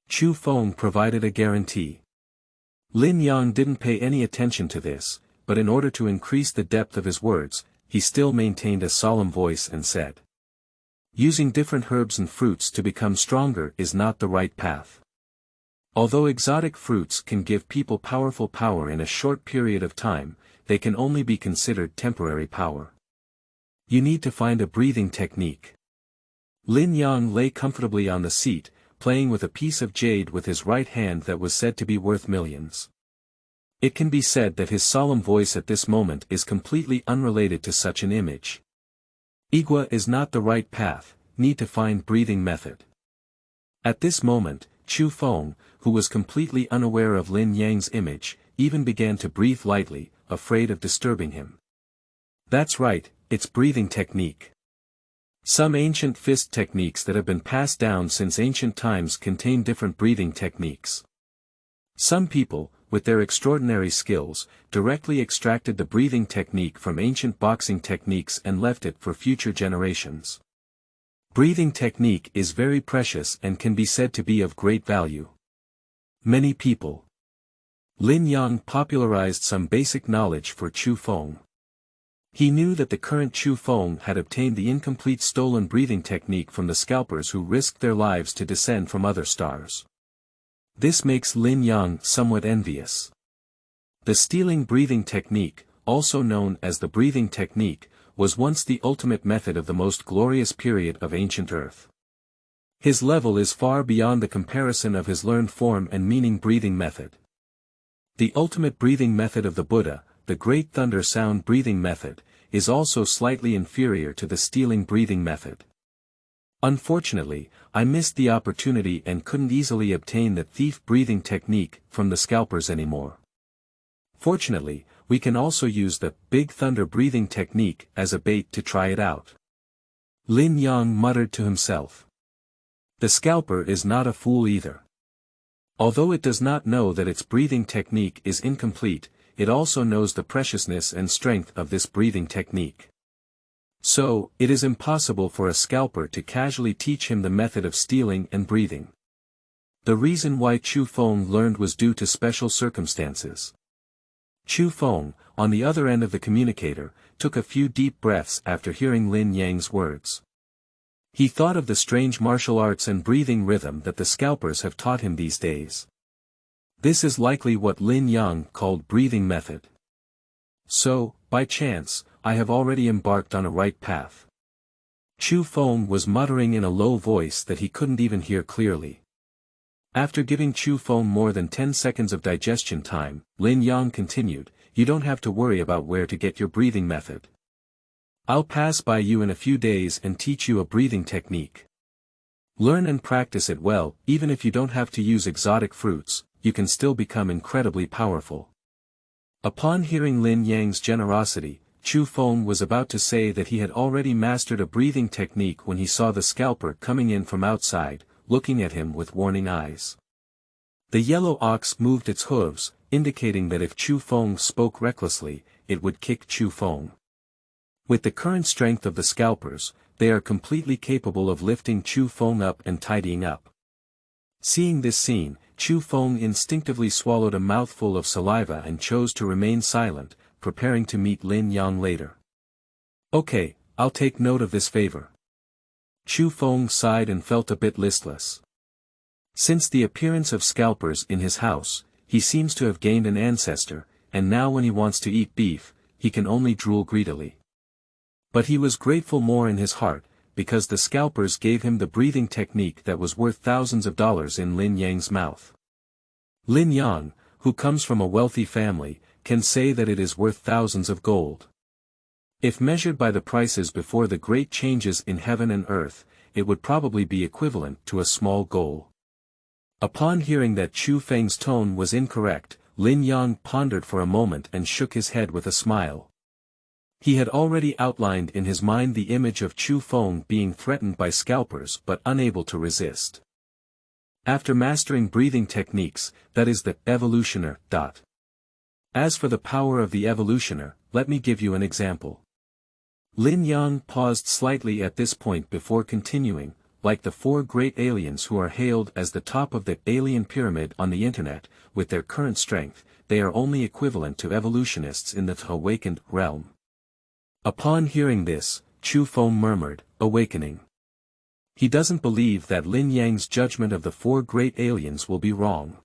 Chu Feng provided a guarantee. Lin Yang didn't pay any attention to this, but in order to increase the depth of his words, he still maintained a solemn voice and said. Using different herbs and fruits to become stronger is not the right path. Although exotic fruits can give people powerful power in a short period of time, they can only be considered temporary power. You need to find a breathing technique. Lin Yang lay comfortably on the seat, playing with a piece of jade with his right hand that was said to be worth millions. It can be said that his solemn voice at this moment is completely unrelated to such an image. Igua is not the right path, need to find breathing method. At this moment, Chu Feng, who was completely unaware of Lin Yang's image, even began to breathe lightly, afraid of disturbing him. That's right, it's breathing technique. Some ancient fist techniques that have been passed down since ancient times contain different breathing techniques. Some people, with their extraordinary skills, directly extracted the breathing technique from ancient boxing techniques and left it for future generations. Breathing technique is very precious and can be said to be of great value. Many people. Lin Yang popularized some basic knowledge for Chu Feng. He knew that the current Chu Feng had obtained the incomplete stolen breathing technique from the scalpers who risked their lives to descend from other stars. This makes Lin Yang somewhat envious. The stealing breathing technique, also known as the breathing technique, was once the ultimate method of the most glorious period of ancient Earth. His level is far beyond the comparison of his learned form and meaning breathing method. The ultimate breathing method of the Buddha, the Great Thunder Sound breathing method, is also slightly inferior to the stealing breathing method. Unfortunately, I missed the opportunity and couldn't easily obtain the thief breathing technique from the scalpers anymore. Fortunately, we can also use the Big Thunder breathing technique as a bait to try it out. Lin Yang muttered to himself. The scalper is not a fool either. Although it does not know that its breathing technique is incomplete, it also knows the preciousness and strength of this breathing technique. So, it is impossible for a scalper to casually teach him the method of stealing and breathing. The reason why Chu Feng learned was due to special circumstances. Chu Feng, on the other end of the communicator, took a few deep breaths after hearing Lin Yang's words. He thought of the strange martial arts and breathing rhythm that the scalpers have taught him these days. This is likely what Lin Yang called breathing method. So, by chance, I have already embarked on a right path. Chu Feng was muttering in a low voice that he couldn't even hear clearly. After giving Chu Feng more than 10 seconds of digestion time, Lin Yang continued, "You don't have to worry about where to get your breathing method. I'll pass by you in a few days and teach you a breathing technique. Learn and practice it well. Even if you don't have to use exotic fruits, you can still become incredibly powerful." Upon hearing Lin Yang's generosity, Chu Feng was about to say that he had already mastered a breathing technique when he saw the scalper coming in from outside, looking at him with warning eyes. The yellow ox moved its hooves, indicating that if Chu Feng spoke recklessly, it would kick Chu Feng. With the current strength of the scalpers, they are completely capable of lifting Chu Feng up and tidying up. Seeing this scene, Chu Feng instinctively swallowed a mouthful of saliva and chose to remain silent, preparing to meet Lin Yang later. "Okay, I'll take note of this favor." Chu Feng sighed and felt a bit listless. Since the appearance of scalpers in his house, he seems to have gained an ancestor, and now when he wants to eat beef, he can only drool greedily. But he was grateful more in his heart, because the scalpers gave him the breathing technique that was worth thousands of dollars in Lin Yang's mouth. Lin Yang, who comes from a wealthy family, can say that it is worth thousands of gold. If measured by the prices before the great changes in heaven and earth, it would probably be equivalent to a small goal. Upon hearing that Chu Feng's tone was incorrect, Lin Yang pondered for a moment and shook his head with a smile. He had already outlined in his mind the image of Chu Feng being threatened by scalpers but unable to resist. After mastering breathing techniques, that is the evolutioner. As for the power of the evolutioner, let me give you an example. Lin Yang paused slightly at this point before continuing, like the 4 great aliens who are hailed as the top of the alien pyramid on the internet, with their current strength, they are only equivalent to evolutionists in the awakened realm. Upon hearing this, Chu Feng murmured, "Awakening." He doesn't believe that Lin Yang's judgment of the 4 great aliens will be wrong.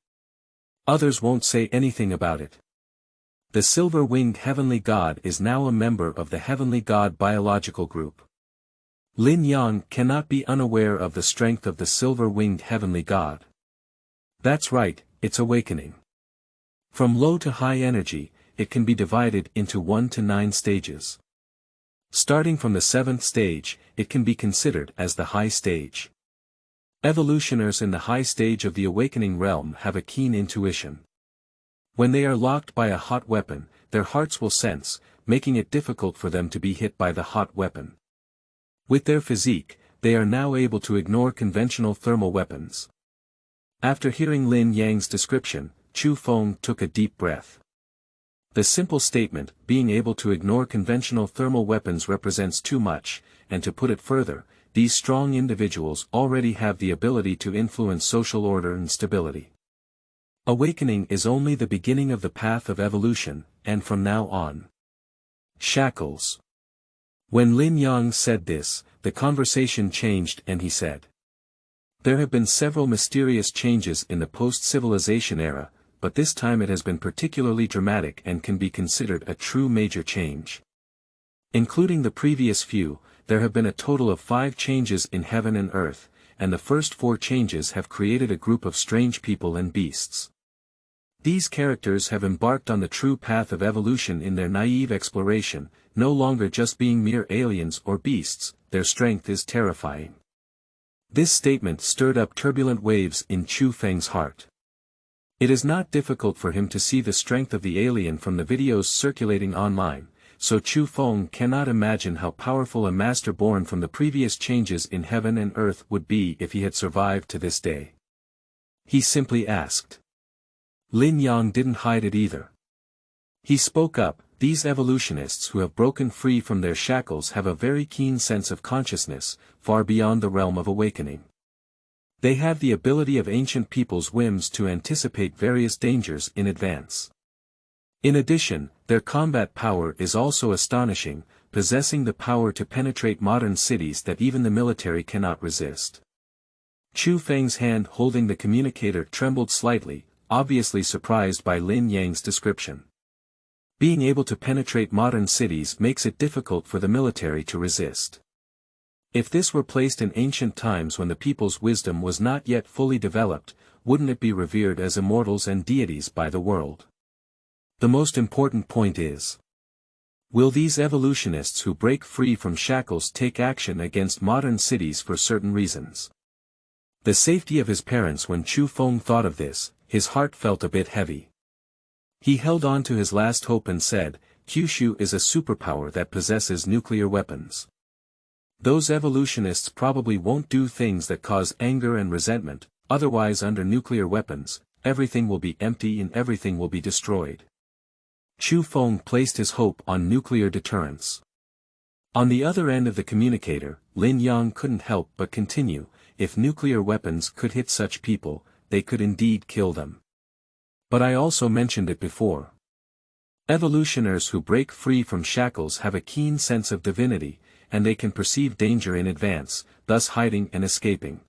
Others won't say anything about it. The silver-winged heavenly god is now a member of the heavenly god biological group. Lin Yang cannot be unaware of the strength of the silver-winged heavenly god. That's right, it's awakening. From low to high energy, it can be divided into 1 to 9 stages. Starting from the 7th stage, it can be considered as the high stage. Evolutioners in the high stage of the awakening realm have a keen intuition. When they are locked by a hot weapon, their hearts will sense, making it difficult for them to be hit by the hot weapon. With their physique, they are now able to ignore conventional thermal weapons. After hearing Lin Yang's description, Chu Feng took a deep breath. The simple statement, being able to ignore conventional thermal weapons, represents too much, and to put it further, these strong individuals already have the ability to influence social order and stability. Awakening is only the beginning of the path of evolution, and from now on. Shackles. When Lin Yang said this, the conversation changed and he said, "There have been several mysterious changes in the post-civilization era, but this time it has been particularly dramatic and can be considered a true major change. Including the previous few, there have been a total of 5 changes in heaven and earth, and the first 4 changes have created a group of strange people and beasts. These characters have embarked on the true path of evolution in their naive exploration, no longer just being mere aliens or beasts, their strength is terrifying." This statement stirred up turbulent waves in Chu Feng's heart. It is not difficult for him to see the strength of the alien from the videos circulating online, so Chu Feng cannot imagine how powerful a master born from the previous changes in heaven and earth would be if he had survived to this day. He simply asked. Lin Yang didn't hide it either. He spoke up, "These evolutionists who have broken free from their shackles have a very keen sense of consciousness, far beyond the realm of awakening. They have the ability of ancient people's whims to anticipate various dangers in advance. In addition, Their combat power is also astonishing, possessing the power to penetrate modern cities that even the military cannot resist. Chu Feng's hand holding the communicator trembled slightly, obviously surprised by Lin Yang's description. Being able to penetrate modern cities makes it difficult for the military to resist. If this were placed in ancient times when the people's wisdom was not yet fully developed, wouldn't it be revered as immortals and deities by the world? The most important point is: will these evolutionists who break free from shackles take action against modern cities for certain reasons? The safety of his parents. When Chu Feng thought of this, his heart felt a bit heavy. He held on to his last hope and said, Kyushu is a superpower that possesses nuclear weapons. Those evolutionists probably won't do things that cause anger and resentment, otherwise under nuclear weapons, everything will be empty and everything will be destroyed. Chu Feng placed his hope on nuclear deterrence. On the other end of the communicator, Lin Yang couldn't help but continue, if nuclear weapons could hit such people, they could indeed kill them. But I also mentioned it before. Evolutioners who break free from shackles have a keen sense of divinity, and they can perceive danger in advance, thus hiding and escaping.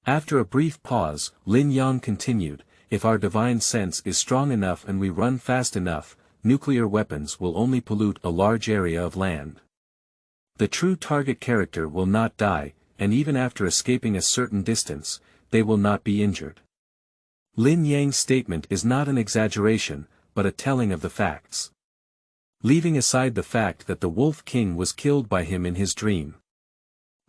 After a brief pause, Lin Yang continued, if our divine sense is strong enough and we run fast enough, nuclear weapons will only pollute a large area of land. The true target character will not die, and even after escaping a certain distance, they will not be injured. Lin Yang's statement is not an exaggeration, but a telling of the facts. Leaving aside the fact that the Wolf King was killed by him in his dream.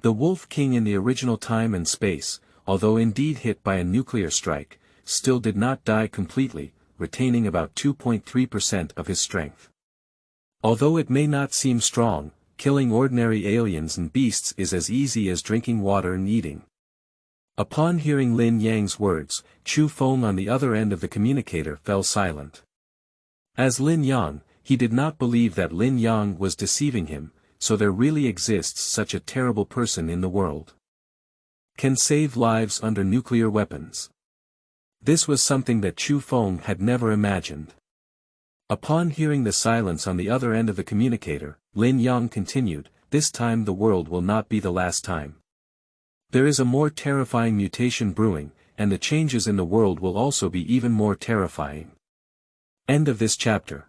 The Wolf King in the original time and space, although indeed hit by a nuclear strike, still did not die completely, retaining about 2.3% of his strength. Although it may not seem strong, killing ordinary aliens and beasts is as easy as drinking water and eating. Upon hearing Lin Yang's words, Chu Feng on the other end of the communicator fell silent. As Lin Yang, he did not believe that Lin Yang was deceiving him, so there really exists such a terrible person in the world. Can save lives under nuclear weapons. This was something that Chu Feng had never imagined. Upon hearing the silence on the other end of the communicator, Lin Yang continued, this time the world will not be the last time. There is a more terrifying mutation brewing, and the changes in the world will also be even more terrifying. End of this chapter.